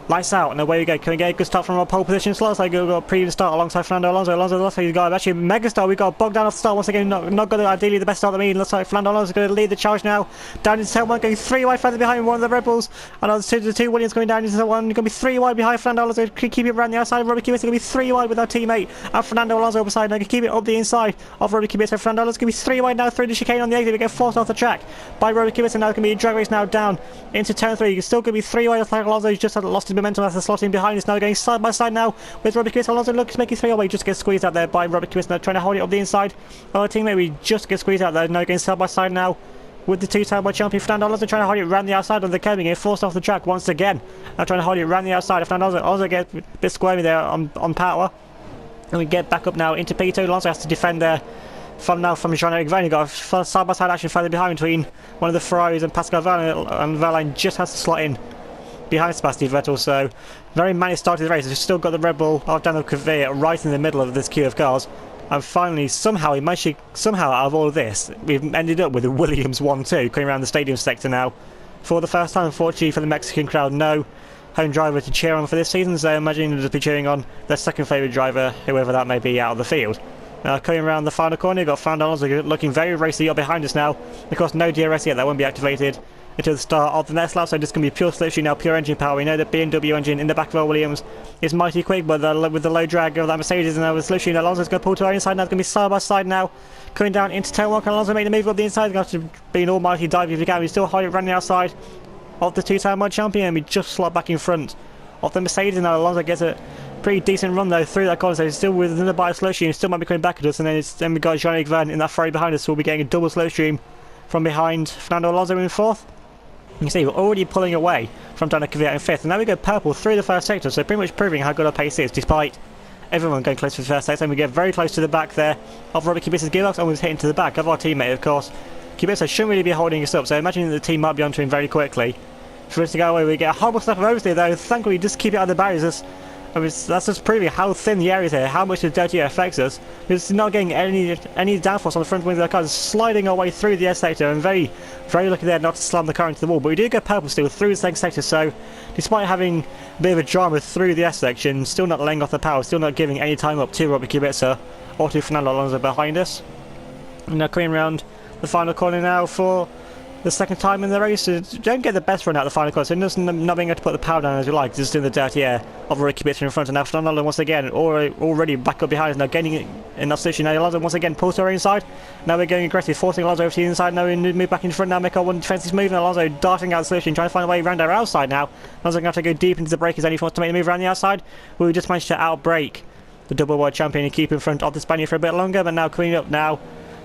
Lights out, and away we go. Can we get a good start from our pole position slot? So we've got a previous start alongside Fernando Alonso. Looks like he's got actually a mega start. We've got Bogdan off the start once again. Not got ideally the best start that we need. Looks like Fernando Alonso is going to lead the charge now. Down into turn 1, going 3 wide further behind one of the Red Bulls. And on the two Williams going down into turn 1. Going to be 3 wide behind Fernando Alonso. Keep it around the outside. Robbie Kubica going to be 3 wide with our teammate. And Fernando Alonso up the side. Now can keep it up the inside of Robbie Kubica. Fernando Alonso going to be 3 wide now through the chicane on the exit. We get forced off the track by Robbie Kubica. Now it's going to be a drag race now down into turn 3. You're still going to be 3 wide. Alonso he's just lost his momentum as the slot in behind us now, going side by side now with Robbie Kubica. Alonso looks to make it 3 away, just gets squeezed out there by Robbie Kubica, now trying to hold it up the inside. Our teammate, we just get squeezed out there, now going side by side now with the 2-time world champion Fernando Alonso, trying to hold it around the outside of the curb, getting forced off the track once again. Now trying to hold it around the outside. Fernando Alonso gets a bit squirmy there on power. And we get back up now into P2. Alonso has to defend there from Jean-Eric Vergne. Got a side by side action further behind between one of the Ferraris and Pascal Wehrlein, and Wehrlein just has to slot in behind Sebastian Vettel. So very manic start to the race. We've still got the Red Bull of Daniel Kvyat right in the middle of this queue of cars, and finally somehow out of all of this we've ended up with a Williams 1-2 coming around the stadium sector now for the first time. Unfortunately for the Mexican crowd, no home driver to cheer on for this season, so imagine they'll just be cheering on their second favourite driver, whoever that may be, out of the field. Now coming around the final corner, you've got Fernando Alonso looking very racy up behind us now. Of course, no DRS yet, that won't be activated until the start of the next lap, so this is going to be pure slipstream now, pure engine power. We know the BMW engine in the back of our Williams is mighty quick, but with the low drag of that Mercedes and now with slipstream, Alonso's going to pull to our inside now. It's going to be side by side now, coming down into turn 1. Can Alonso make the move up the inside? He's going to have to be an almighty dive if he can. We still hold it running outside of the 2-time world champion. We just slot back in front of the Mercedes, and now Alonso gets a pretty decent run though through that corner, so he's still within the bias slipstream. Still might be coming back at us, and then we've got Jean-Eric Vergne in that Ferrari behind us, so we'll be getting a double slipstream from behind Fernando Alonso in 4th. You can see we're already pulling away from Daniel Kvyat in 5th, and now we go purple through the first sector, so pretty much proving how good our pace is, despite everyone going close to the first sector. And we get very close to the back there of Robert Kubica's gearbox, almost hitting to the back of our teammate, of course. Kubica shouldn't really be holding us up, so imagine the team might be onto him very quickly. For us to go away, we get a horrible step of oversteer though. Thankfully, just keep it out of the barriers. That's just proving how thin the area is here, how much the dirty air affects us. It's not getting any downforce on the front wings of the car, sliding our way through the S sector, and very lucky there not to slam the car into the wall. But we do go purple still through the second sector, so despite having a bit of a drama through the S section, still not laying off the power, still not giving any time up to Robert Kubica or to Fernando Alonso behind us. And now coming around the final corner now for the second time in the race. So don't get the best run out of the final corner, so just not being able to put the power down as we like, just in the dirty air of Ricky Kubica in front. And now Fernando once again already back up behind us, now gaining in that position. Now Alonso once again pulls to our inside. Now we're going aggressive, forcing Alonso over to the inside. Now we move back in front, now make our one defensive move, and Alonso darting out the solution, trying to find a way around our outside now. Alonso going to have to go deep into the breakers, and he wants to make the move around the outside. We just managed to outbrake the double world champion and keep in front of the Spaniard for a bit longer. But now coming up now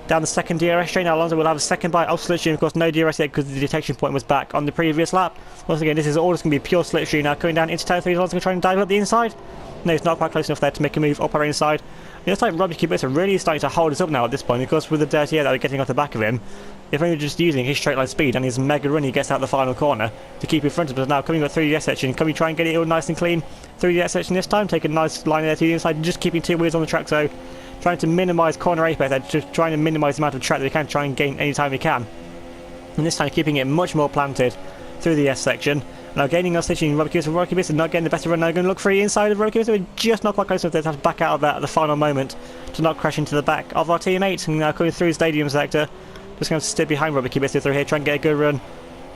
down the second DRS straight, now Alonso will have a second bite of slipstream. Of course, no DRS yet because the detection point was back on the previous lap. Once again, this is all just going to be pure slipstream now. Coming down into turn 3, Alonso going to try and dive up the inside. No, he's not quite close enough there to make a move up our inside. It looks like Robert Kubica really starting to hold us up now at this point, because with the dirty air that we're getting off the back of him, if only just using his straight line speed and his mega run he gets out the final corner to keep in front of us. Now coming up through the S section, can we try and get it all nice and clean through the S section this time? Take a nice line there to the inside, just keeping 2 wheels on the track, so trying to minimise corner apex there, just trying to minimise the amount of track that we can, try and gain any time we can. And this time keeping it much more planted through the S section. Now gaining our stitching, Robert Kubica not getting the better run now, going to look for the inside of Robert Kubica. We're just not quite close enough to have to back out of that at the final moment to not crash into the back of our teammates. And now coming through the stadium sector, just going to sit behind Robert Kubica through here, try and get a good run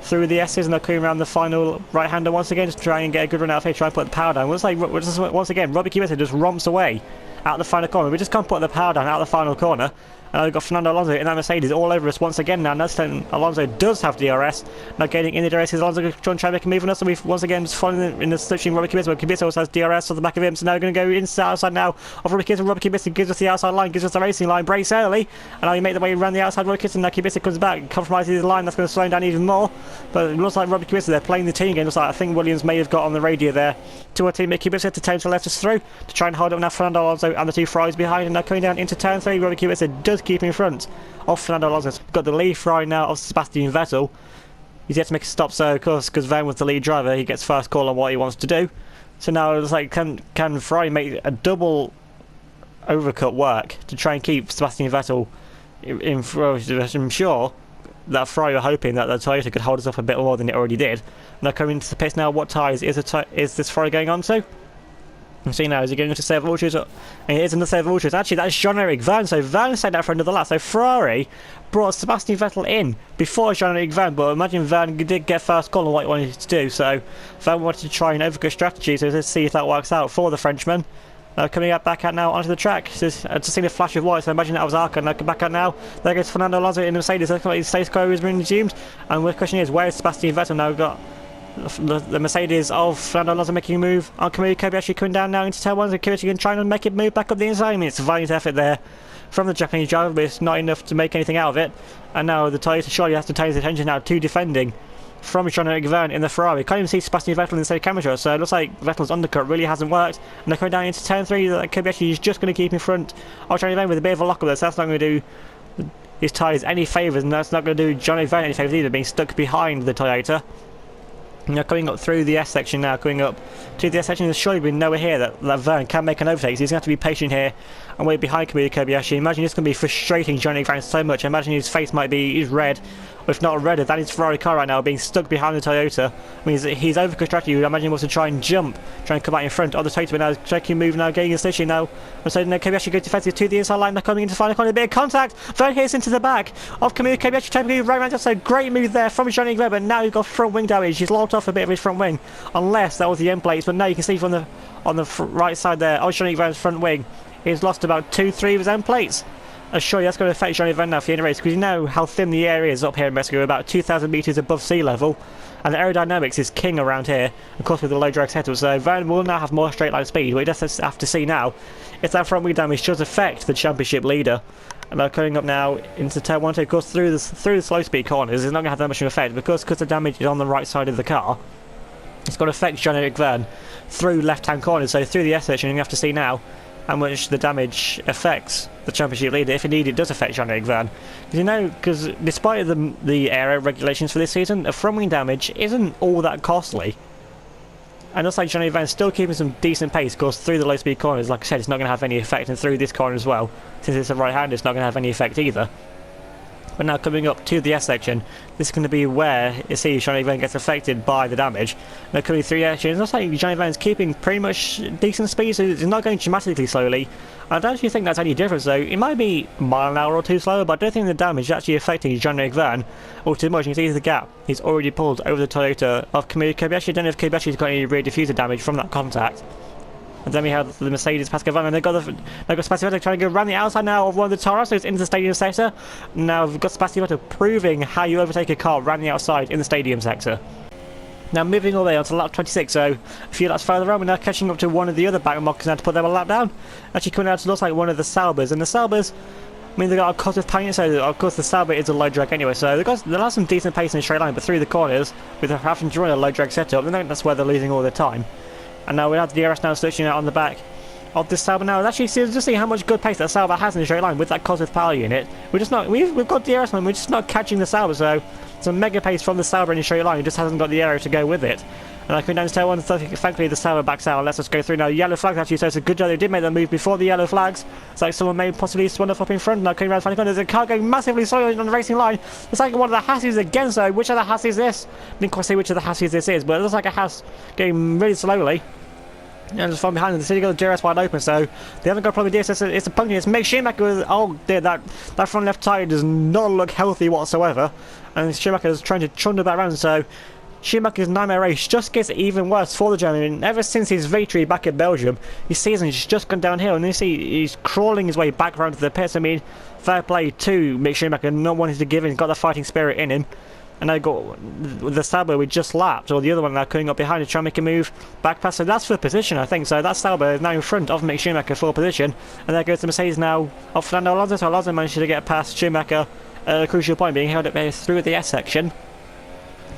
through the S's, and now coming around the final right-hander once again, just try and get a good run out of here, try and put the power down. Looks like once again Robert Kubica just romps away out the final corner. We just can't put the power down out the final corner. We've got Fernando Alonso in that Mercedes all over us once again now. Notice Alonso does have DRS. Now getting in the DRS is Alonso trying to make a move on us, and we've once again just following in the switching Robert Kubica. Kubica also has DRS on the back of him, so now we're going to go inside outside now of Robert Kubica. Robert Kubica gives us the outside line, gives us the racing line, breaks early, and now we make the way around the outside Robert Kubica. Now Kubica comes back, compromises his line, that's going to slow him down even more. But it looks like Robert Kubica, they're playing the team game. Looks like I think Williams may have got on the radio there to our teammate Kubica to turn to left us through to try and hold up now Fernando Alonso and the two Ferraris behind, and now coming down into turn 3. Robert Kubica does keep in front of Fernando Alonso. We've got the lead Ferrari now of Sebastian Vettel. He's yet to make a stop, so of course, because Van was the lead driver, he gets first call on what he wants to do. So now it's like, can Ferrari make a double overcut work to try and keep Sebastian Vettel in front? I'm sure that Ferrari were hoping that the Toyota could hold us up a bit more than it already did. Now coming into the pits now, what tyres is this Ferrari going on to? You see now, is he going to save Vultures? And it is in the save Vultures. Actually, that's Jean-Eric Verne. So Verne stayed out for another lap. So Ferrari brought Sebastian Vettel in before Jean-Eric Verne. But imagine Verne did get first call on what he wanted to do. So Verne wanted to try an overcut strategy. So let's see if that works out for the Frenchman. Coming out back out now onto the track. Just seen a flash of light, so imagine that was Arca. Now come back out now. There goes Fernando Alonso in the Mercedes. The status quo has been resumed. And the question is, where is Sebastian Vettel now? We've got the Mercedes of Fernando Alonso making a move on Kamui Kobayashi coming down now into turn 1. So Kobayashi can try and make it move back up the inside. I mean, it's a valiant effort there from the Japanese driver, but it's not enough to make anything out of it. And now the Toyota surely has to turn his attention now to defending from Jean-Eric Verne in the Ferrari. Can't even see Sebastian Vettel in the same camera shot, so it looks like Vettel's undercut really hasn't worked. And they're coming down into turn 3. Kobayashi is just going to keep in front of Jean-Eric Verne with a bit of a lock up there, so that's not going to do his tyres any favours, and that's not going to do Jean-Eric Verne any favours either, being stuck behind the Toyota. Now coming up through the S section now, coming up to the S section, there's surely been nowhere here that Verne can make an overtake, so he's going to have to be patient here and wait behind Kamui Kobayashi. Imagine this can be frustrating Jean-Eric Verne so much. I imagine his face might be red, or if not redder than his Ferrari car right now, being stuck behind the Toyota. I mean, his overcut strategy, I imagine, was to try and jump, try and come out in front of the Toyota, but now checking move now, getting a stitching now. And so now Kobayashi goes defensive to the inside line, now coming into the final corner, a bit of contact. Verne hits into the back of Kamui Kobayashi, technically right around. That's a great move there from Jean-Eric Verne, but now he's got front wing damage. He's locked off a bit of his front wing, unless that was the end plates. But now you can see from the right side there, Jean-Eric Verne's front wing, he's lost about 2-3 of his end plates. Surely that's going to affect Jean-Eric Verne now for the end of the race, because you know how thin the air is up here in Mexico, about 2,000 metres above sea level, and the aerodynamics is king around here, of course with the low drag setup. So Verne will now have more straight line speed. What he does have to see now is that front wing damage does affect the championship leader. And they're coming up now into turn 1, of course through the slow speed corners. It's not going to have that much of an effect, because the damage is on the right side of the car. It's going to affect Jean-Eric Verne through left-hand corners, so through the S section you have to see now how much the damage affects the championship leader. If indeed it does affect Jean-Eric Verne. Because you know, because despite the aero regulations for this season, a front wing damage isn't all that costly. And looks like Jean-Eric Verne's still keeping some decent pace, of course, through the low speed corners. Like I said, it's not going to have any effect, and through this corner as well, since it's a right hand, it's not going to have any effect either. But now coming up to the S section, this is going to be where you see Jean-Eric Verne gets affected by the damage. Now coming through the action, it looks like Jean-Eric Verne's keeping pretty much decent speed, so it's not going dramatically slowly. I don't actually think that's any different, so it might be a mile an hour or two slower, but I don't think the damage is actually affecting Jean-Eric Verne all too much. You can see the gap he's already pulled over the Toyota of Kamui Kobayashi. I don't know if Kobayashi's got any rear diffuser damage from that contact. And then we have the Mercedes Pascal Van, and they've got Sebastian Vettel trying to go around the outside now of one of the Taurus into the stadium sector. Now we've got Sebastian Vettel proving how you overtake a car around the outside in the stadium sector. Now moving all the way on to lap 26, so a few laps further on, we're now catching up to one of the other back markers now to put them a lap down. Actually coming out to looks like one of the Saubers, and the Saubers, I mean, they've got a Cosworth paint, so of course the Sauber is a low drag anyway, so they'll have some decent pace in the straight line, but through the corners, with having to run a low drag setup, and that's where they're losing all the time. And now we have the DRS now switching out on the back of this Sauber now. Actually, just see how much good pace that Sauber has in the straight line with that Cosworth power unit. We're just not, we've got DRS on, we're just not catching the Sauber, so it's a mega pace from the Sauber in the straight line. It just hasn't got the aero to go with it. And I come down to turn 1, so thankfully the Sauber backs out and lets us go through now. Yellow flags actually, so it's a good job they did make that move before the yellow flags. It's like someone may possibly spun up in front. Now coming around the final corner, there's a car going massively slow on the racing line. It's like one of the Hasses again, so which of the Hasses is this? I didn't quite say which of the Hasses this is, but it looks like a Hass going really slowly. And just from behind them, the city got the DRS wide open, so they haven't got a problem with DRS. It's a puncture. It's Mick Schumacher with, oh dear, that front left tyre does not look healthy whatsoever. And Schumacher is trying to trundle back around, so Schumacher's nightmare race just gets even worse for the German. And ever since his victory back at Belgium, his season has just gone downhill, and you see he's crawling his way back around to the pits. I mean, fair play to Mick Schumacher, not wanting to give in, got the fighting spirit in him. And now got the Sauber we just lapped, or the other one now coming up behind to try and make a move back past. So that's for position, I think. So that Sauber is now in front of Mick Schumacher for position. And there goes the Mercedes now of Fernando Alonso. So Alonso managed to get past Schumacher at a crucial point, being held up there through the S section.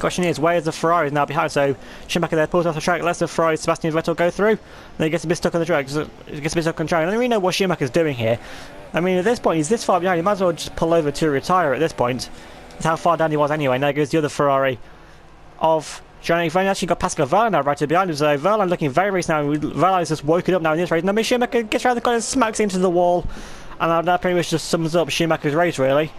Question is, where is the Ferrari now behind? So Schumacher there pulls off the track, lets the Ferrari Sebastian Vettel go through. Then he gets a bit stuck on the track. He gets a bit stuck on the track. I don't really know what Schumacher's doing here. I mean, at this point, he's this far behind. He might as well just pull over to retire at this point. That's how far down he was anyway. Now goes the other Ferrari of Johnny Verlaine. Actually got Pascal Wehrlein now right behind him. So Verlaine looking very race now. Verlaine's just woken up now in this race. Now Mick Schumacher gets around the corner, smacks into the wall. And that pretty much just sums up Schumacher's race, really.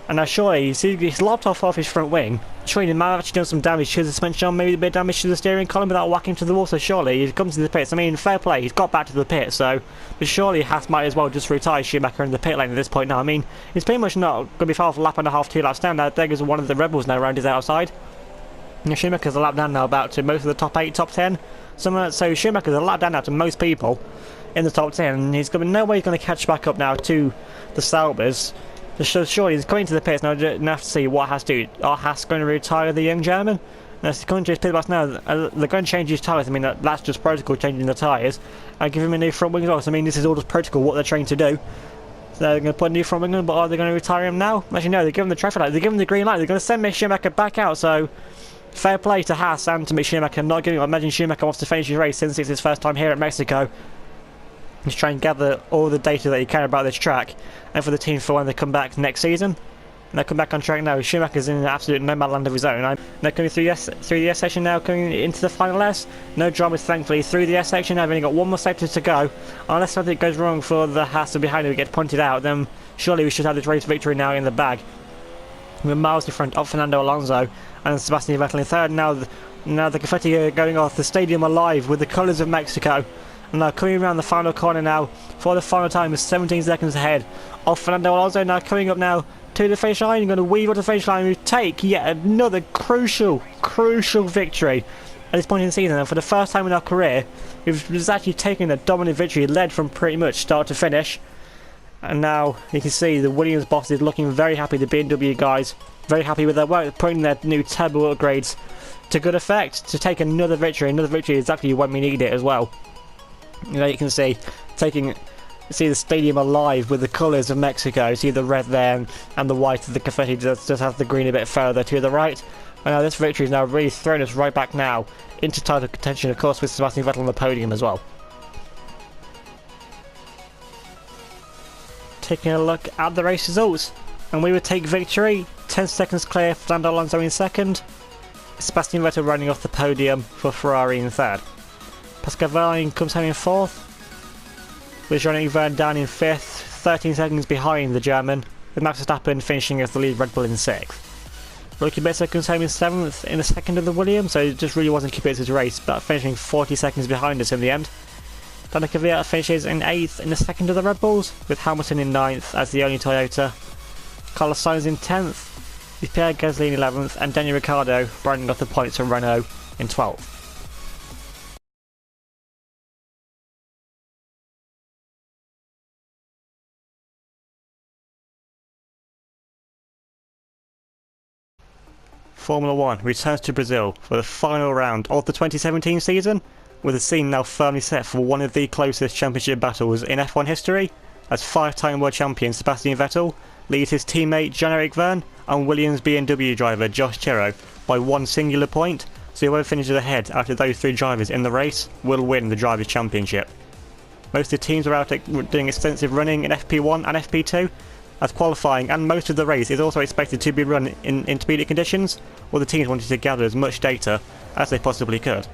And now surely, he's lopped off his front wing. Surely he might have actually done some damage to the suspension, maybe a bit of damage to the steering column without whacking to the wall. So surely he comes to the pits. I mean, fair play, he's got back to the pit. So, but surely Haas might as well just retire Schumacher in the pit lane at this point now. I mean, he's pretty much not going to be far off a lap and a half, 2 laps down. Now there goes one of the rebels now around his outside. And Schumacher's a lap down now about to most of the top 8, top 10. So Schumacher's a lap down now to most people in the top 10. And he's going to no way he's going to catch back up now to the Saubers. So surely he's going to the pits now. Now have to see what Haas do. Are Haas going to retire the young German? Now he's going to his pit box now. They're going to change his tyres. I mean, that's just protocol, changing the tyres. And give him a new front wing as well. So I mean, this is all just protocol, what they're trained to do. So they're going to put a new front wing on, but are they going to retire him now? Actually, no, they're giving him the traffic light. They're giving him the green light. They're going to send Mick Schumacher back out. So fair play to Haas and to Mick Schumacher not giving up. Imagine Schumacher wants to finish his race since it's his first time here at Mexico. He's trying to gather all the data that he can about this track, and for the team for when they come back next season. And they come back on track now. Schumacher's in an absolute no-man land of his own. They're coming through the S section now, coming into the final S. No dramas, thankfully, through the S section. I've only got one more sector to go. Unless something goes wrong for the Haas and behind him, it gets pointed out, then surely we should have this race victory now in the bag. We're miles in front of Fernando Alonso and Sebastian Vettel in third. Now the confetti are going off, the stadium alive with the colours of Mexico. And now coming around the final corner now for the final time is 17 seconds ahead of Fernando Alonso. Now coming up now to the finish line. You're going to weave up the finish line and take yet another crucial victory at this point in the season. And for the first time in our career, we've actually taken a dominant victory, led from pretty much start to finish. And now you can see the Williams boss is looking very happy. The BMW guys very happy with their work, putting their new turbo upgrades to good effect to take another victory. Another victory exactly when we need it as well. You know, you can see see the stadium alive with the colours of Mexico. See the red there and the white of the confetti just has the green a bit further to the right. And now this victory is now really thrown us right back now into title contention, of course, with Sebastian Vettel on the podium as well. Taking a look at the race results, and we would take victory 10 seconds clear, Fernando Alonso in second, Sebastian Vettel running off the podium for Ferrari in third. Pascal Wehrlein comes home in fourth, with Johnny Verlaine down in fifth, 13 seconds behind the German, with Max Verstappen finishing as the lead Red Bull in sixth. Ricky Kubica comes home in seventh in the second of the Williams, so it just really wasn't Kubica's race, but finishing 40 seconds behind us in the end. Daniel Kvyat finishes in eighth in the second of the Red Bulls, with Hamilton in ninth as the only Toyota. Carlos Sainz in 10th, with Pierre Gasly in 11th, and Daniel Ricciardo rounding off the points from Renault in 12th. Formula 1 returns to Brazil for the final round of the 2017 season, with the scene now firmly set for one of the closest championship battles in F1 history, as 5-time world champion Sebastian Vettel leads his teammate Jean-Eric Vergne and Williams BMW driver Josh Tirowee by one singular point, so whoever finishes ahead out of those 3 drivers in the race will win the Drivers' Championship. Most of the teams are out doing extensive running in FP1 and FP2, as qualifying and most of the race is also expected to be run in intermediate conditions, where the teams wanted to gather as much data as they possibly could.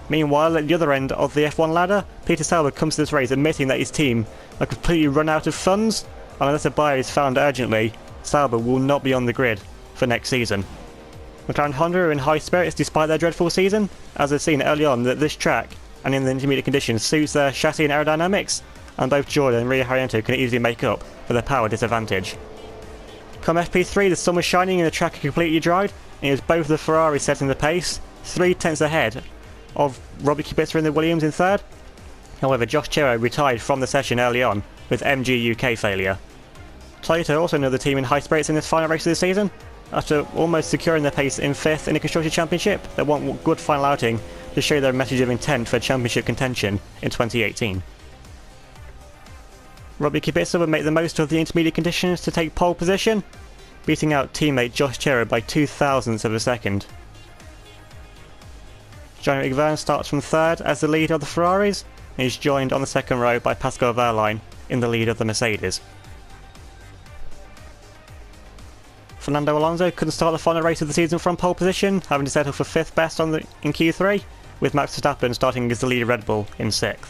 Meanwhile, at the other end of the F1 ladder, Peter Sauber comes to this race admitting that his team are completely run out of funds, and unless a buyer is found urgently, Sauber will not be on the grid for next season. McLaren Honda are in high spirits despite their dreadful season, as they've seen early on that this track, and in the intermediate conditions, suits their chassis and aerodynamics, and both Jordan and Rio Haryanto can easily make up for their power disadvantage. Come FP3, the sun was shining and the track had completely dried, and it was both the Ferrari setting the pace, 3 tenths ahead of Robbie Kubica in the Williams in third. However, Josh Tirowee retired from the session early on, with MG UK failure. Toyota also another team in high spirits in this final race of the season. After almost securing their place in 5th in the Constructors' Championship, they want a good final outing to show their message of intent for championship contention in 2018. Robbie Kubica would make the most of the intermediate conditions to take pole position, beating out teammate Josh Tirowee by 0.02 of a second. Jean-Eric Vergne starts from 3rd as the leader of the Ferraris, and is joined on the 2nd row by Pascal Wehrlein in the lead of the Mercedes. Fernando Alonso couldn't start the final race of the season from pole position, having to settle for 5th best in Q3, with Max Verstappen starting as the lead of Red Bull in 6th.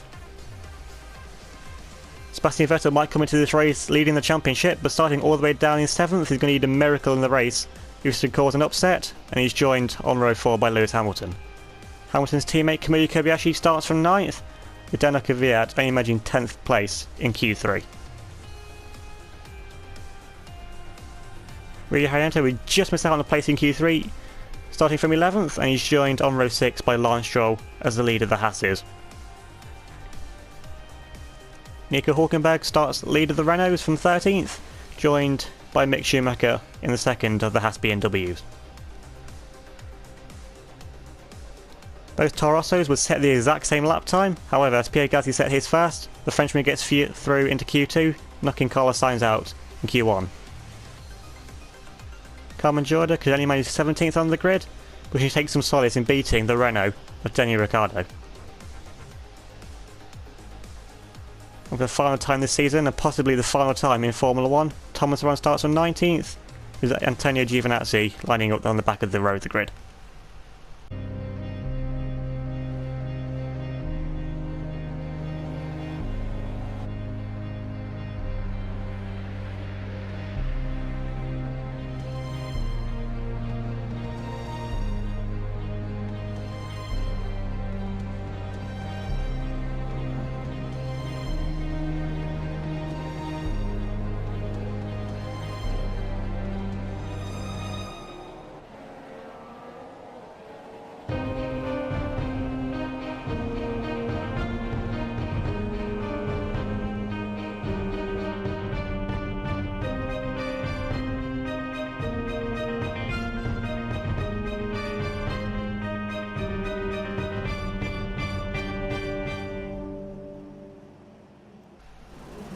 Sebastian Vettel might come into this race leading the championship, but starting all the way down in 7th, he's going to need a miracle in the race, which should cause an upset, and he's joined on row 4 by Lewis Hamilton. Hamilton's teammate Kamui Kobayashi starts from 9th, with Daniel Kvyat only managing 10th place in Q3. Rui Hayato would just missed out on a place in Q3, starting from 11th, and he's joined on row 6 by Lance Stroll as the lead of the Haas's. Nico Hülkenberg starts lead of the Renaults from 13th, joined by Mick Schumacher in the 2nd of the Haas BMWs. Both Toro Rossos would set the exact same lap time, however as Pierre Gasly set his first, the Frenchman gets through into Q2, knocking Carlos Sainz out in Q1. Carmen Jorda could only manage 17th on the grid, but she takes some solace in beating the Renault of Daniel Ricciardo. For the final time this season, and possibly the final time in Formula 1, Thomas Ron starts on 19th, with Antonio Giovinazzi lining up on the back of the row of the grid.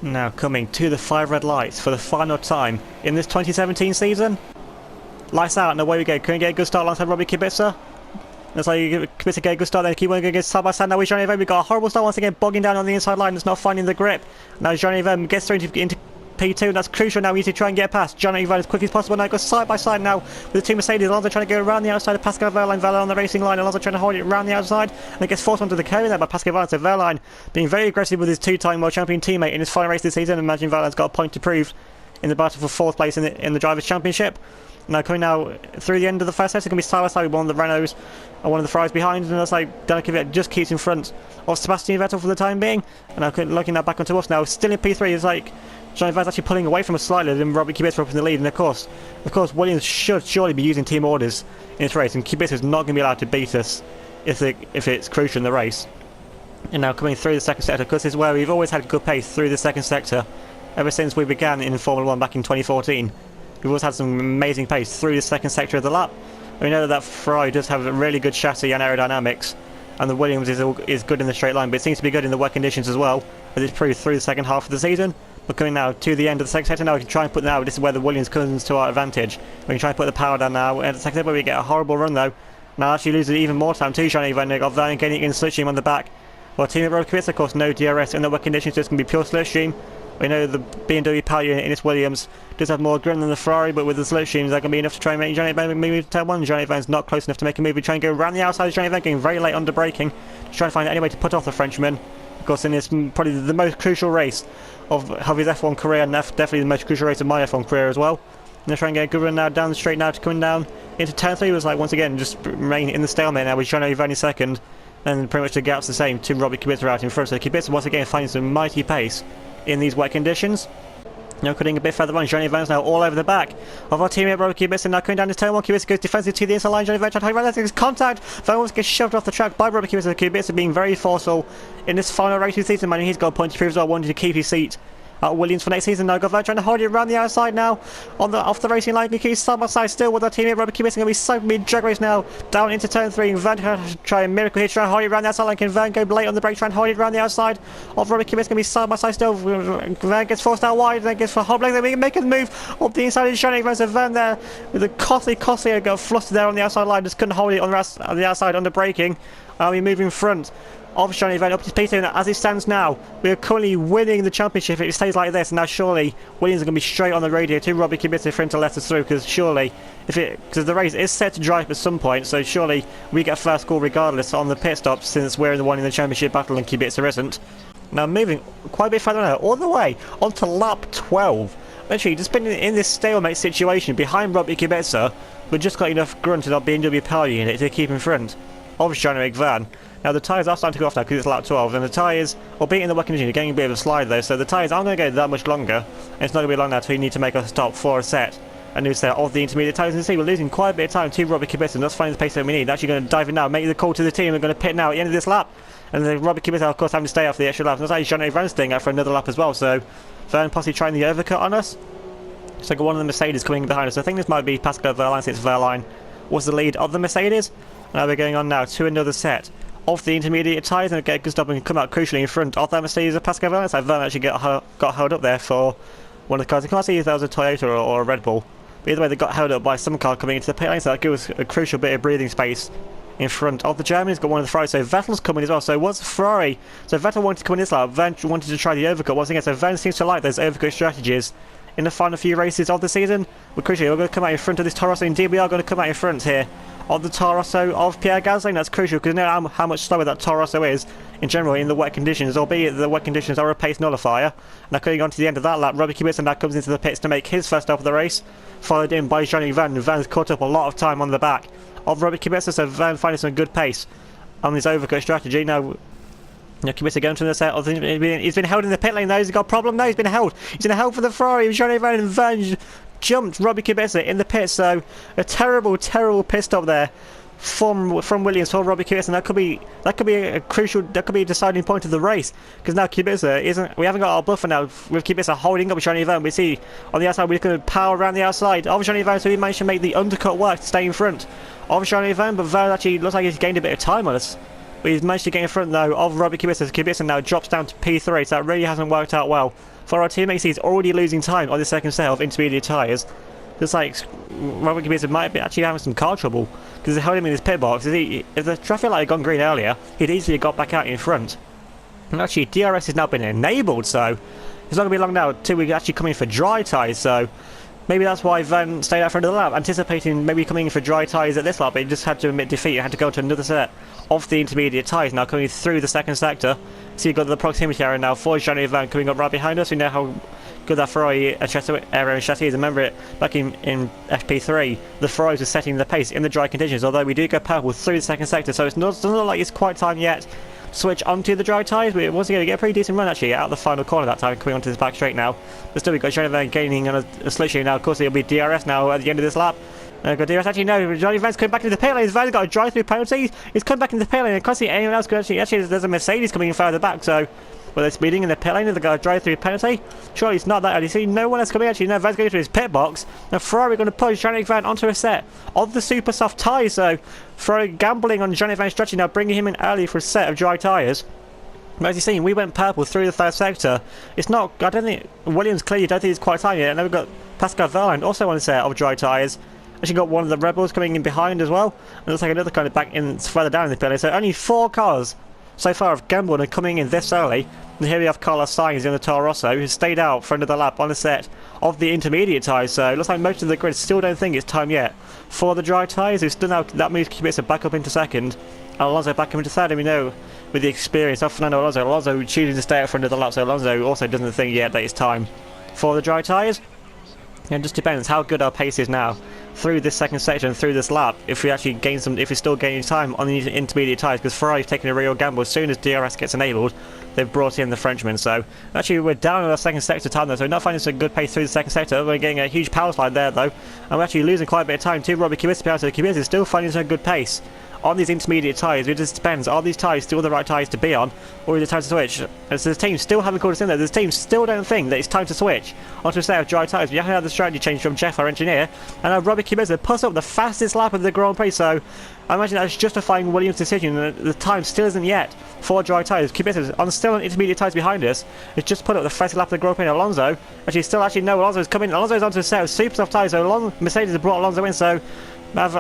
Now coming to the 5 red lights for the final time in this 2017 season. Lights out and away we go. Can we get a good start alongside Robbie Kubica? Looks like Kubica get a good start then. Keep on going side by side now with Johnny Vergne. We've got a horrible start once again, bogging down on the inside line. It's not finding the grip. Now Johnny Vergne gets through into P2, and that's crucial now. We need to try and get past Johnny Vergne as quickly as possible. Now it goes side by side now with the two Mercedes. Alonso trying to go around the outside of Pascal Wehrlein. Wehrlein on the racing line. Alonso trying to hold it around the outside, and it gets forced onto the carry there by Pascal Wehrlein. So Wehrlein being very aggressive with his two-time world champion teammate in his final race this season. Imagine Wehrlein's got a point to prove in the battle for 4th place in the Drivers' Championship. Now coming now through the end of the first set, it's going to be side by side with one of the Renaults and one of the Ferraris behind, and that's like Daniel Kvyat just keeps in front of Sebastian Vettel for the time being. And now looking now back onto us now, still in P3, it's like Johnny Vergne's actually pulling away from us slightly, and Robbie Kubica up in the lead. And of course, Williams should surely be using team orders in this race, and Kubica's not going to be allowed to beat us if it's crucial in the race. And now coming through the second sector, because this is where we've always had good pace through the second sector ever since we began in Formula 1 back in 2014. We've always had some amazing pace through the second sector of the lap. We know that Ferrari does have a really good chassis and aerodynamics, and the Williams is good in the straight line, but it seems to be good in the wet conditions as well, as it's proved through the second half of the season. But coming now to the end of the second sector, now we can try and put this is where the Williams comes to our advantage. We can try and put the power down now at the second sector, where we get a horrible run though. Now actually loses even more time too, Johnny Vergne got Vergne getting in slipstream on the back. Well, team of Robbie Kubica, of course, no DRS in the wet conditions, so it's going to be pure slipstream. We know the BMW power unit in this Williams does have more grip than the Ferrari, but with the slipstreams, that going to be enough to try and make Johnny Vergne move to turn 1. Johnny Vergne's not close enough to make a move. We try and go around the outside of Johnny Vergne, getting very late under braking, to try and find any way to put off the Frenchman. Of course, in this probably the most crucial race of his F1 career, and definitely the most crucial race of my F1 career as well. And they're trying to get a good run now down the straight now to coming down into turn 3. Was like once again just remain in the stalemate now with Johnny Vergne second, and pretty much the gap's the same to Robbie Kubica out in front. So Kubica once again finding some mighty pace in these wet conditions. Now cutting a bit further on, Johnny Vergne's now all over the back of our teammate Robbie Kubica. Now coming down to turn 1, Kubica goes defensive to the inside line. Johnny Vergne trying to run his contact. Vergne gets shoved off the track by Robbie Kubica. Kubica being very forceful in this final race of the season. Man, he's got a point to prove as well, wanting to keep his seat Williams for next season. Now Govern trying to hold it around the outside now off the racing line. Keep side by side still with our teammate Robert Kubica. Going to be so mid drag race now down into turn 3. Vern try a miracle here, try and hold it around the outside line. Can Vern go late on the break, try and hold it around the outside of Robert Kubica. Going to be side by side still. Vern gets forced out wide, then gets for hobbling. Then we can make a move up the inside of Johnny Vern. So Vern there with a costly got flustered there on the outside line. Just couldn't hold it on the outside under braking. We move in front of Johnny Event up to Peter, and as it stands now, we are currently winning the championship. If it stays like this, and now surely Williams are going to be straight on the radio to Robbie Kubica for him to let us through, because surely, because the race is set to dry up at some point, so surely we get first call regardless on the pit stop, since we're the one in the championship battle and Kubica isn't. Now moving quite a bit further now, all the way onto lap 12. Actually, just been in this stalemate situation behind Robbie Kubica, but just got enough grunt in our BMW power unit to keep in front of Jean-Eric Van. Now the tyres are starting to go off now because it's lap 12, and the tyres, albeit in the wet condition, are getting a bit of a slide though, so the tyres aren't going to go that much longer, and it's not going to be long now until you need to make a stop for a new set of the intermediate tyres. And you see we're losing quite a bit of time to Robbie Kubica, and that's finding the pace that we need. Actually going to dive in now, make the call to the team, we're going to pit now at the end of this lap, and then Robbie Kubica of course having to stay out for the extra lap, and that's actually Jean-Eric Van staying out for another lap as well, so Vern possibly trying the overcut on us. It's like one of the Mercedes coming behind us. I think this might be Pascal Wehrlein, since Wehrlein was the lead of the Mercedes. Now we're going on now to another set of the intermediate tyres, and get Gustav and come out crucially in front of that Mercedes of Pascal Wehrlein. So Wehrlein actually got held up there for one of the cars. I can't see if that was a Toyota or a Red Bull, but either way they got held up by some car coming into the pit lane, so that gives us a crucial bit of breathing space in front of the Germans. Got one of the Ferraris, so Vettel's coming as well. So what's Ferrari? So Vettel wanted to come in this lap, Vern wanted to try the overcut once again, so Vern seems to like those overcut strategies in the final few races of the season. But crucially, we're going to come out in front of this Toro Rosso. Indeed, we are going to come out in front here of the Toro Rosso of Pierre Gasly. That's crucial because you know how much slower that Toro Rosso is in general in the wet conditions, albeit the wet conditions are a pace nullifier. Now coming on to the end of that lap, Robbie Kubica now comes into the pits to make his first stop of the race, followed in by Jean-Eric Van. Van's caught up a lot of time on the back of Robbie Kubica, so Van finding some good pace on this overcut strategy. Now Kubica going to the set. He's been held in the pit lane though. He's got a problem. No, he's been held. He's been held for the Ferrari. Jean-Eric Van, and Van jumped Robbie Kubica in the pit. So a terrible pit stop there from Williams for Robbie Kubica. And that could be a deciding point of the race, because now Kubica isn't. We haven't got our buffer now with Kubica holding up Jean-Eric Van. We see on the outside we're going to power around the outside of Jean-Eric Van, so we managed to make the undercut work to stay in front of Jean-Eric Van. But Van actually looks like he's gained a bit of time on us. But he's managed to get in front though of Robbie Kubica. Kubica now drops down to P3, so that really hasn't worked out well for our teammates. He's already losing time on the second set of intermediate tyres. Just like Robbie Kubica might be actually having some car trouble, because they held him in his pit box. If the traffic light had gone green earlier, he'd easily got back out in front. And actually DRS has now been enabled, so it's not going to be long now until we actually come in for dry tyres. So maybe that's why Van stayed out for another lap, anticipating maybe coming in for dry tyres at this lap, but he just had to admit defeat and had to go to another set of the intermediate tyres. Now coming through the second sector, so you've got the proximity area now for Jean-Eric Van coming up right behind us. We know how good that Ferrari aero and chassis is. Remember it back in FP3, the Ferraris were setting the pace in the dry conditions, although we do go purple through the second sector, so it doesn't look like it's quite time yet to switch onto the dry tyres. But once again, we get a pretty decent run actually out of the final corner that time, coming onto this back straight now. But still we've got Jean-Eric Van gaining on a slipstream now. Of course it'll be DRS now at the end of this lap. Got DRS. Actually no, Jean-Eric Van's coming back into the pit lane. Van's got a drive-through penalty. He's come back into the pit lane, and I can't see anyone else. Actually there's a Mercedes coming in further back, so well, they're speeding in the pit lane and they've got a drive-through penalty. Surely it's not that early. See, no one else coming. Actually, no, Van's going to his pit box. Now Ferrari going to push Jean-Eric Van onto a set of the super soft tyres. So Ferrari gambling on Jean-Eric Van stretching now, bringing him in early for a set of dry tyres. But as you've seen, we went purple through the third sector. It's not. I don't think Williams clearly don't think it's quite time yet. And then we've got Pascal Wehrlein also on a set of dry tyres. Actually got one of the Rebels coming in behind as well. And looks like another kind of back in further down in the pit lane. So only 4 cars so far have gambled and coming in this early. And here we have Carlos Sainz in the Toro Rosso, who stayed out for another lap on a set of the intermediate tyres. So it looks like most of the grid still don't think it's time yet for the dry tyres. Who's still now, that moves Kubica back up into second, and Alonso back up into third. And we know with the experience of Fernando Alonso choosing to stay out for another lap, so Alonso also doesn't think yet that it's time for the dry tyres. And it just depends how good our pace is now through this second section, through this lap, if we actually gain if we're still gaining time on the intermediate tyres, because Ferrari's taking a real gamble. As soon as DRS gets enabled, they've brought in the Frenchman. So actually we're down in our second sector time though, so we're not finding some good pace through the second sector. We're getting a huge power slide there though, and we're actually losing quite a bit of time to Robbie Kubica. So Kubica is still finding some good pace on these intermediate tyres. It just depends, are these tyres still the right tyres to be on, or is it time to switch? And so the team still haven't called us in there. The team still don't think that it's time to switch onto a set of dry tyres. We haven't had the strategy change from Jeff, our engineer, and now Robbie Kubica puts up the fastest lap of the Grand Prix, so I imagine that's justifying Williams' decision. The time still isn't yet for dry tyres. Kubica on still on intermediate tyres behind us. It's just put up the fastest lap of the Grand Prix. Alonso, Alonso's coming. Alonso's onto a set of super soft tyres, so Mercedes have brought Alonso in, so have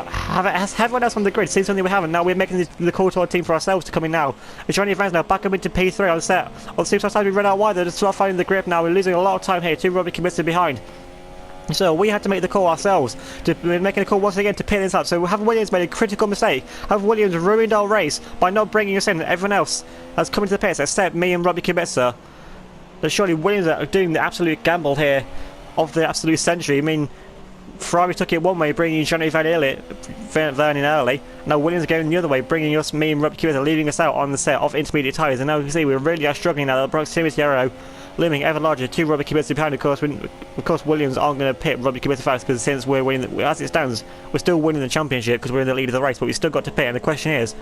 everyone else on the grid. See something we haven't. Now we're making the call to our team for ourselves to come in now. It's Johnny Vans now back up into P3 on the set. On the super soft tyres we run out wide. They're just not finding the grip now. We're losing a lot of time here. Two Robbie Kubica behind. So we had to make the call ourselves. We're making a call once again to pit this up. So have Williams made a critical mistake? Have Williams ruined our race by not bringing us in? Everyone else has come into the pits except me and Robbie Kubica. So surely Williams are doing the absolute gamble here of the absolute century. I mean, Ferrari took it one way, bringing Johnny Vern in early. Now Williams are going the other way, bringing us, me and Robbie Kubica, leaving us out on the set of intermediate tyres. And now you can see we really are struggling now. The proximity arrow looming ever larger. Two Robbie Kubica behind. Of course, Williams aren't going to pit Robbie Kubica first, because since we're winning, as it stands, we're still winning the championship because we're in the lead of the race. But we've still got to pit, and the question is,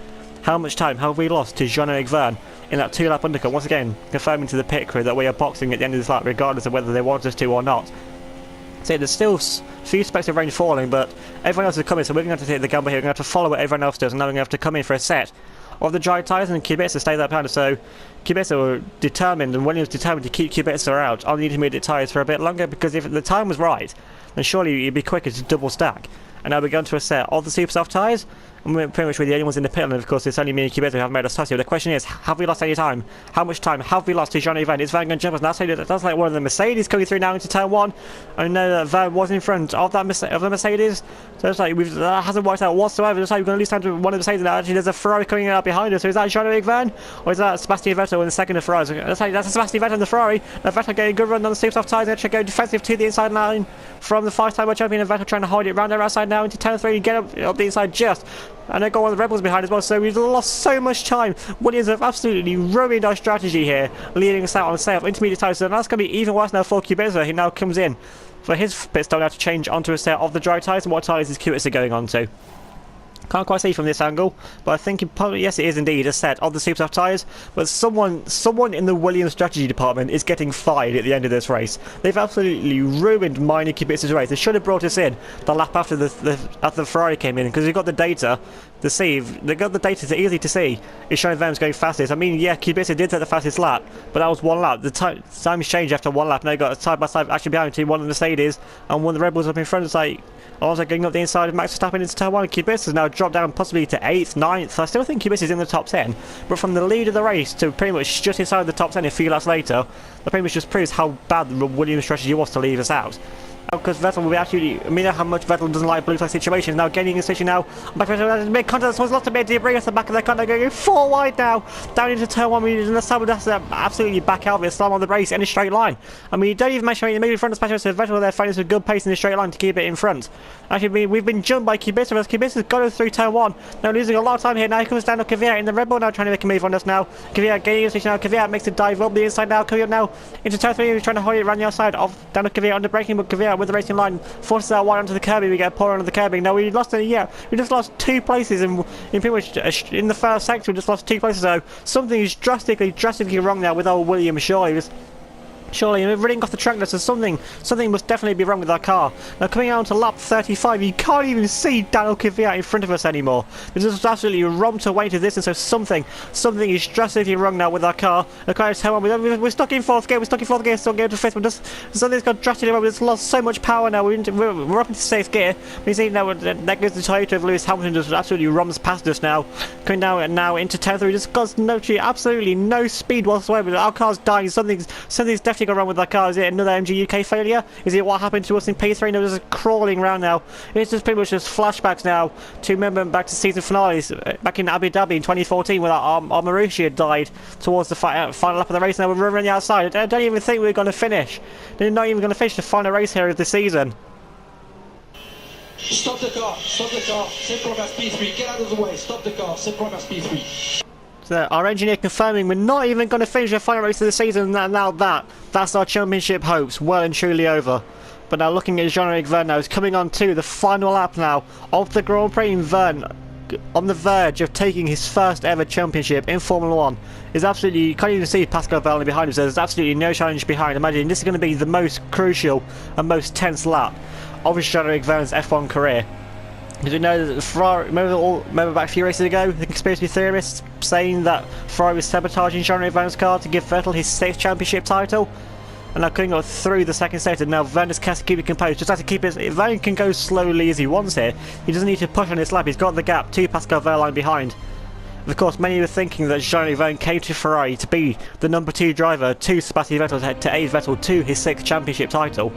how much time have we lost to Jean-Eric Verne in that 2-lap undercut? Once again, confirming to the pit crew that we are boxing at the end of this lap, regardless of whether they want us to or not. So there's still a few specks of range falling, but everyone else is coming, so we're going to have to take the gamble here. We're going to have to follow what everyone else does, and now we're going to have to come in for a set of the dry tyres, and Kubica stay that behind us. So Kubica were determined, and Williams determined to keep Kubica out on the intermediate tyres for a bit longer, because if the time was right, then surely it'd be quicker to double stack. And now we're going to a set of the super soft tyres, and we're pretty much the only ones in the pit, and of course it's only me and Kubica who have made us touch it. The question is, have we lost any time? How much time have we lost to Johnny Verne? Is Verne going to jump us? That's like one of the Mercedes coming through now into turn 1. I know that Verne was in front of the Mercedes, so it's like that hasn't worked out whatsoever. It's like we're going to lose time to one of the Mercedes now. Actually, there's a Ferrari coming out behind us. So is that Jean-Eric Verne, or is that Sebastian Vettel in the second of Ferrari? That's a Sebastian Vettel in the Ferrari. Now Vettel getting a good run on the super soft tyres. Actually going defensive to the inside line from the 5-time world champion, and Vettel trying to hold it round our outside now into turn 3 and get up the inside just. And they've got one of the Rebels behind as well, so we've lost so much time. Williams have absolutely ruined our strategy here, leading us out on a set of intermediate tyres. So that's going to be even worse now for Kubica, who now comes in for his pit stop now to change onto a set of the dry tyres. And what tyres is Kubica going on to? Can't quite see from this angle, but I think yes, it is indeed a set of the super soft tyres. But someone in the Williams strategy department is getting fired at the end of this race. They've absolutely ruined mine and Kubica's race. They should have brought us in the lap after the Ferrari came in, because we've got the data to see. They've got the data to easy to see. It's showing Vern's going fastest. I mean, yeah, Kubica did take the fastest lap, but that was one lap. The times changed after one lap. Now they got side by side actually behind between one of the Mercedes and one of the Red Bulls up in front. It's like also getting up the inside of Max Verstappen into turn 1. Kubica's now dropped down possibly to 8th, 9th. I still think Kubica's in the top 10, but from the lead of the race to pretty much just inside the top 10 a few laps later, that pretty much just proves how bad the Williams strategy was to leave us out. Because Vettel will be actually, I mean, how much Vettel doesn't like blue flag situations. Now gaining a position now, back to mid contact, someone's lost a bit to bring us the back of the contact, going 4 wide now, down into turn 1. We need to absolutely back out of it, slam on the brakes in a straight line. I mean, you don't even mention maybe in front of Special, so Vettel there finding some good pace in the straight line to keep it in front. Actually, we've been jumped by Kubica, as Kubica's got us through turn 1. Now losing a lot of time here. Now he comes down to Kvyat in the Red Bull now, trying to make a move on us now. Kvyat gaining a position now. Kvyat makes a dive up the inside now. Coming up now into turn 3. He's trying to hold it around the outside of down to Kvyat under braking, but Kvyat with the racing line forces our wide onto the curbing. We get poor onto the curbing. Now we lost we just lost 2 places in pretty much in the first sector. We just lost 2 places. So something is drastically wrong now with old Williams. Surely, we're running off the track now, so something must definitely be wrong with our car. Now coming out to lap 35, you can't even see Daniel Kvyat in front of us anymore. This is absolutely romped away to this, and so something is drastically wrong now with our car. We're stuck in 4th gear, still going to 5th, but just something's got drastically wrong. We've lost so much power now. We're up into 6th gear. We see now that goes the Toyota of Lewis Hamilton, just absolutely romps past us now. Coming down now into 10th, we just got absolutely no speed whatsoever. Our car's dying. Something's definitely gone wrong with our car. Is it another MG UK failure? Is it what happened to us in P3? No, just crawling around now. It's just pretty much just flashbacks now to remember back to season finales back in Abu Dhabi in 2014 when our Marussia had died towards the final lap of the race. Now we're running outside. I don't even think we're going to finish. They're not even going to finish the final race here of the season. Stop the car, c'est pour P3, get out of the way, stop the car, c'est pour P3. So our engineer confirming we're not even going to finish the final race of the season, and now that's our championship hopes well and truly over. But now looking at Jean-Eric Vergne now, he's coming on to the final lap now of the Grand Prix. Vergne on the verge of taking his first ever championship in Formula 1. Is absolutely, you can't even see Pascal Wehrlein behind him, so there's absolutely no challenge behind. Imagine this is going to be the most crucial and most tense lap of Jean-Eric Vergne's F1 career. Because we know that Ferrari, remember back a few races ago, the conspiracy theorists saying that Ferrari was sabotaging Jean-Eric Vergne's car to give Vettel his 6th championship title? And now coming up through the second sector, now Vergne just has to keep it composed, just has to keep it. Vergne can go slowly as he wants here. He doesn't need to push on this lap, he's got the gap to Pascal Wehrlein behind. Of course, many were thinking that Jean-Eric Vergne came to Ferrari to be the number 2 driver to Sebastian Vettel, to aid Vettel to his 6th championship title.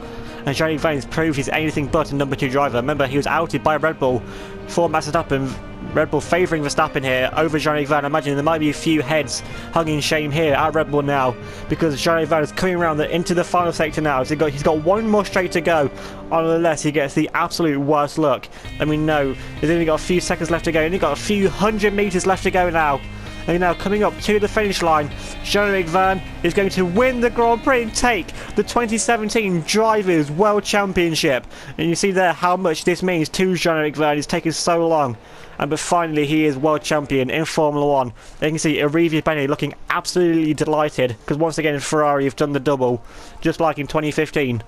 And Jean-Eric Vergne's proved he's anything but a number 2 driver. Remember, he was outed by Red Bull for Max Verstappen. Red Bull favouring Verstappen here over Jean-Eric Vergne. Imagine there might be a few heads hung in shame here at Red Bull now, because Jean-Eric Vergne is coming around into the final sector now. So he's got one more straight to go, unless he gets the absolute worst luck. And we know there's only got a few seconds left to go, only got a few 100 metres left to go now. And now coming up to the finish line, Jean-Eric Vergne is going to win the Grand Prix and take the 2017 Drivers' World Championship. And you see there how much this means to Jean-Eric Vergne. It's taken so long. But finally he is world champion in Formula 1. You can see Arriva Bene looking absolutely delighted, because once again Ferrari have done the double, just like in 2015.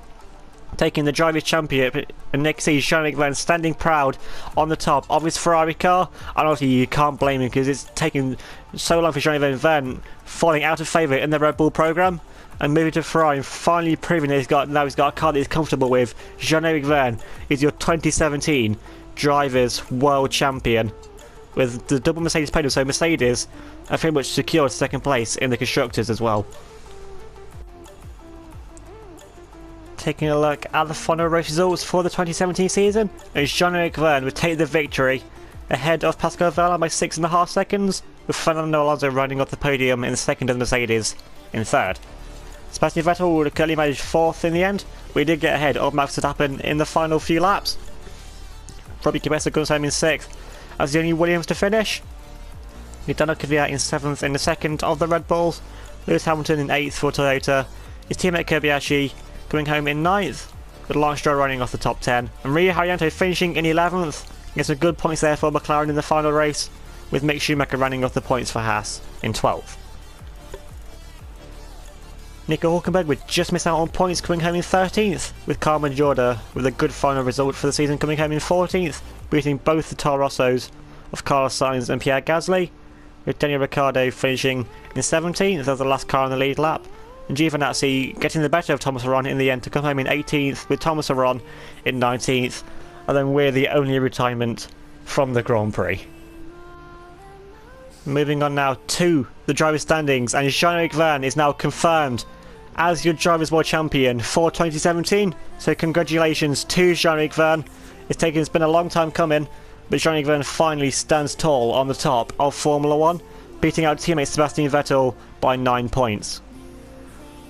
Taking the Drivers' Championship, and Nick sees Jean-Eric Vergne standing proud on the top of his Ferrari car, and obviously you can't blame him because it's taken so long for Jean-Eric Vergne falling out of favour in the Red Bull programme and moving to Ferrari and finally proving that he's got a car that he's comfortable with. Jean-Eric Vergne is your 2017 Drivers' World Champion with the double Mercedes podium, so Mercedes have pretty much secured second place in the Constructors as well. Taking a look at the final race results for the 2017 season, and Jean-Eric Vergne would take the victory ahead of Pascal Wehrlein by 6.5 seconds, with Fernando Alonso running off the podium in second and Mercedes in third. Sebastian Vettel would have currently managed 4th in the end, but he did get ahead of Max Verstappen in the final few laps. Robbie Kubica comes home in 6th as the only Williams to finish. Daniel Kvyat in 7th in the second of the Red Bulls. Lewis Hamilton in 8th for Toyota. His teammate Kobayashi coming home in 9th, with Lance Stroll running off the top 10. And Rio Haryanto finishing in 11th. Gets some good points there for McLaren in the final race, with Mick Schumacher running off the points for Haas in 12th. Nico Hülkenberg would just miss out on points, coming home in 13th, with Carmen Jorda with a good final result for the season, coming home in 14th, beating both the Toro Rossos of Carlos Sainz and Pierre Gasly, with Daniel Ricciardo finishing in 17th as the last car on the lead lap, and Giovinazzi getting the better of Thomas Arron in the end to come home in 18th, with Thomas Arron in 19th, and then we're the only retirement from the Grand Prix. Moving on now to the driver's standings, and Jean-Eric Vergne is now confirmed as your Drivers' World Champion for 2017. So congratulations to Jean-Eric Vergne. It's been a long time coming, but Jean-Eric Vergne finally stands tall on the top of Formula 1, beating out teammate Sebastian Vettel by 9 points.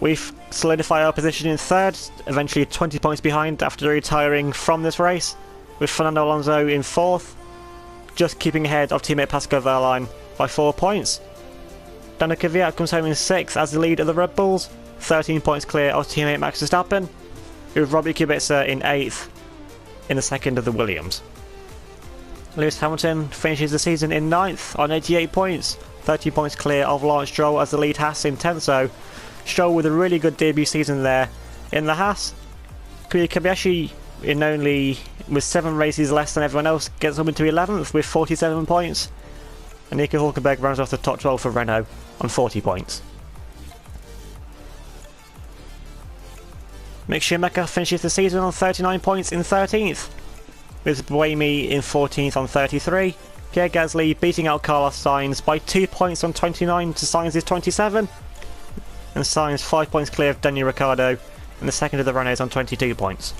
We've solidified our position in third, eventually 20 points behind after retiring from this race, with Fernando Alonso in 4th, just keeping ahead of teammate Pascal Wehrlein by 4 points. Daniel Kvyat comes home in 6th as the lead of the Red Bulls, 13 points clear of teammate Max Verstappen, with Robbie Kubica in 8th in the second of the Williams. Lewis Hamilton finishes the season in 9th on 88 points, 30 points clear of Lance Stroll as the lead Haas in 10th, so Stroll with a really good debut season there in the Haas. Kobayashi in only with 7 races less than everyone else gets up into 11th with 47 points, and Nico Hülkenberg runs off the top 12 for Renault on 40 points. Mick Schumacher finishes the season on 39 points in 13th, with Buemi in 14th on 33. Pierre Gasly beating out Carlos Sainz by 2 points on 29 to Sainz's 27, and Sainz 5 points clear of Daniel Ricciardo in the second of the Renaults on 22 points.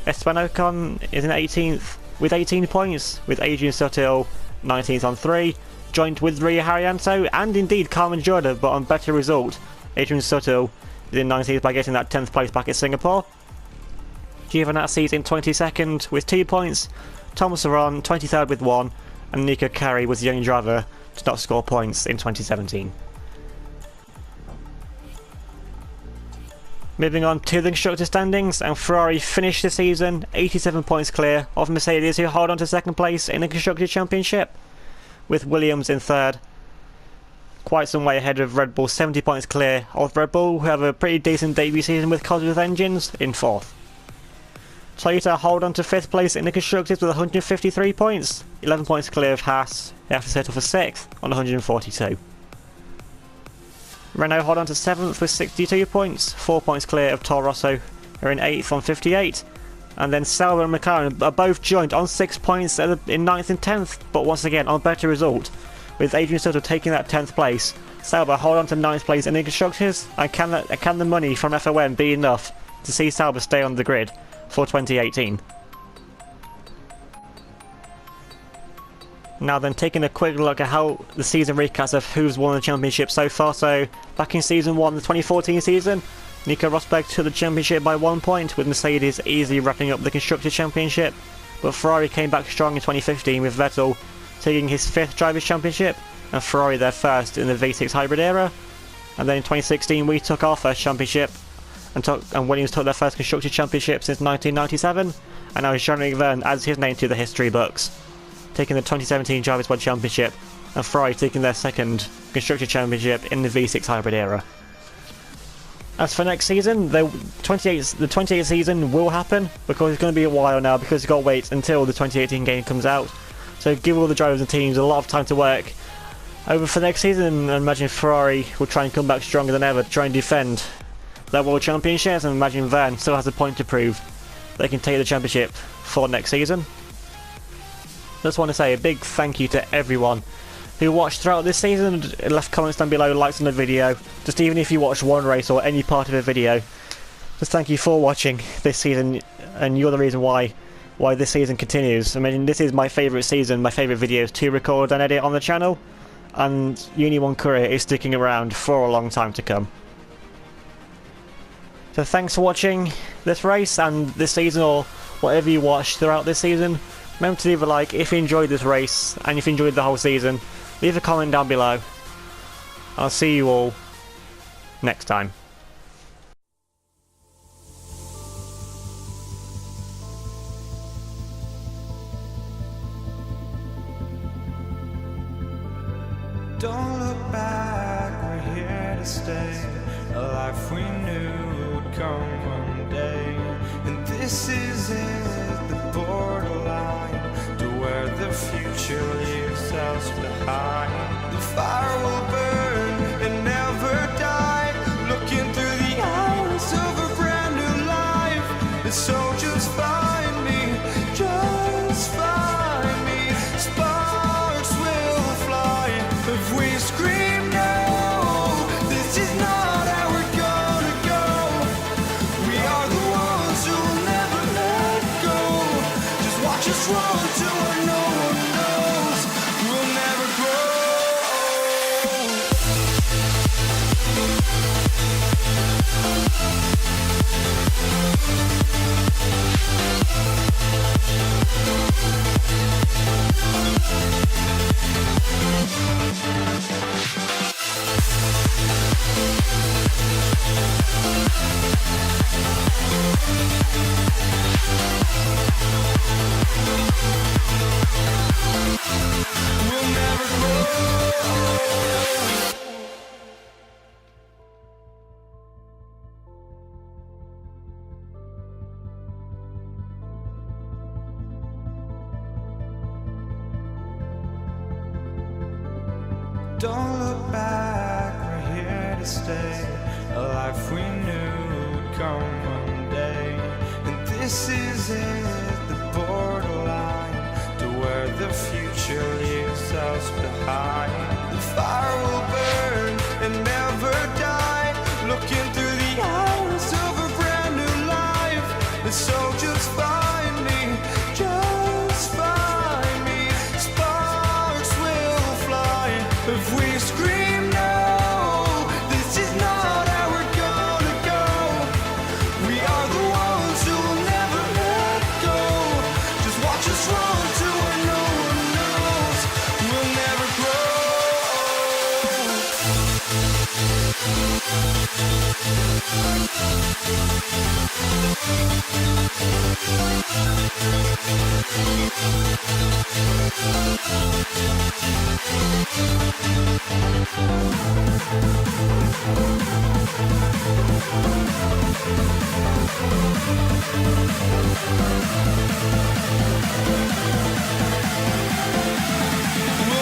Esteban Ocon is in 18th with 18 points, with Adrian Sutil 19th on 3, joined with Rio Haryanto and indeed Carmen Jorda, but on better result. Adrian Sutil is in 19th by getting that 10th place back at Singapore. Giovinazzi is in 22nd with 2 points, Thomas Arron 23rd with 1, and Nico Kari was the only driver to not score points in 2017. Moving on to the constructor standings, and Ferrari finished the season 87 points clear of Mercedes, who hold on to second place in the Constructors' Championship, with Williams in third. Quite some way ahead of Red Bull, 70 points clear of Red Bull, who have a pretty decent debut season with Cosworth engines, in fourth. Toyota hold on to fifth place in the Constructors with 153 points, 11 points clear of Haas, they have to settle for sixth on 142. Renault hold on to 7th with 62 points, 4 points clear of Toro Rosso, who are in 8th on 58. And then Sauber and McLaren are both joint on 6 points in 9th and 10th, but once again on a better result, with Adrian Sutter taking that 10th place. Sauber hold on to 9th place in the Constructors, and can the money from FOM be enough to see Sauber stay on the grid for 2018? Now then, taking a quick look at how the season recaps of who's won the championship so far. So, back in season 1, the 2014 season, Nico Rosberg took the championship by 1 point, with Mercedes easily wrapping up the Constructors' Championship. But Ferrari came back strong in 2015, with Vettel taking his 5th Drivers' Championship, and Ferrari their first in the V6 hybrid era. And then in 2016, we took our first championship, and Williams took their first Constructors' Championship since 1997, and now Jean-Luc Vergne adds his name to the history books, taking the 2017 Drivers' World Championship, and Ferrari taking their second Constructor Championship in the V6 hybrid era. As for next season, the 28th season will happen, because it's going to be a while now, because you've got to wait until the 2018 game comes out. So give all the drivers and teams a lot of time to work over for next season, and imagine Ferrari will try and come back stronger than ever to try and defend their World Championships, and imagine Vergne still has a point to prove they can take the championship for next season. Just want to say a big thank you to everyone who watched throughout this season and left comments down below, likes on the video. Just even if you watched one race or any part of a video, just thank you for watching this season, and you're the reason why this season continues. I mean, this is my favourite season, my favourite videos to record and edit on the channel, and UniONE career is sticking around for a long time to come. So thanks for watching this race and this season, or whatever you watched throughout this season. Remember to leave a like if you enjoyed this race, and if you enjoyed the whole season, leave a comment down below. I'll see you all next time. Don't look back, we're here to stay. A life we knew would come one day. And this is it, the borderline to where the future leaves us behind. The fire will burn and never die, looking through the eyes of a brand new life. And so just find me, just find me. Sparks will fly if we scream no. This is not how we're gonna go. We are the ones who will never let go. Just watch us run till where no one knows. We'll never grow. We'll never grow. Don't look back, we're here to stay. A life we knew would come one day. And this is it, the borderline to where the future leaves us behind. The fire will burn and never die, looking through the eyes of a brand new life. And so just find me, just find me. Sparks will fly if we scream no. This is not how we're gonna go. We are the ones who will never let go. Just watch us run to where no one knows. We'll never grow. We'll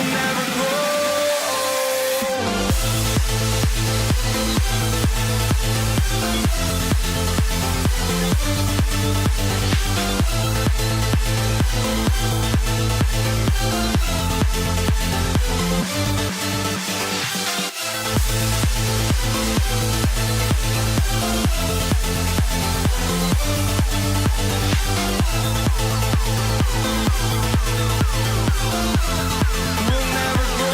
never grow. We'll never grow.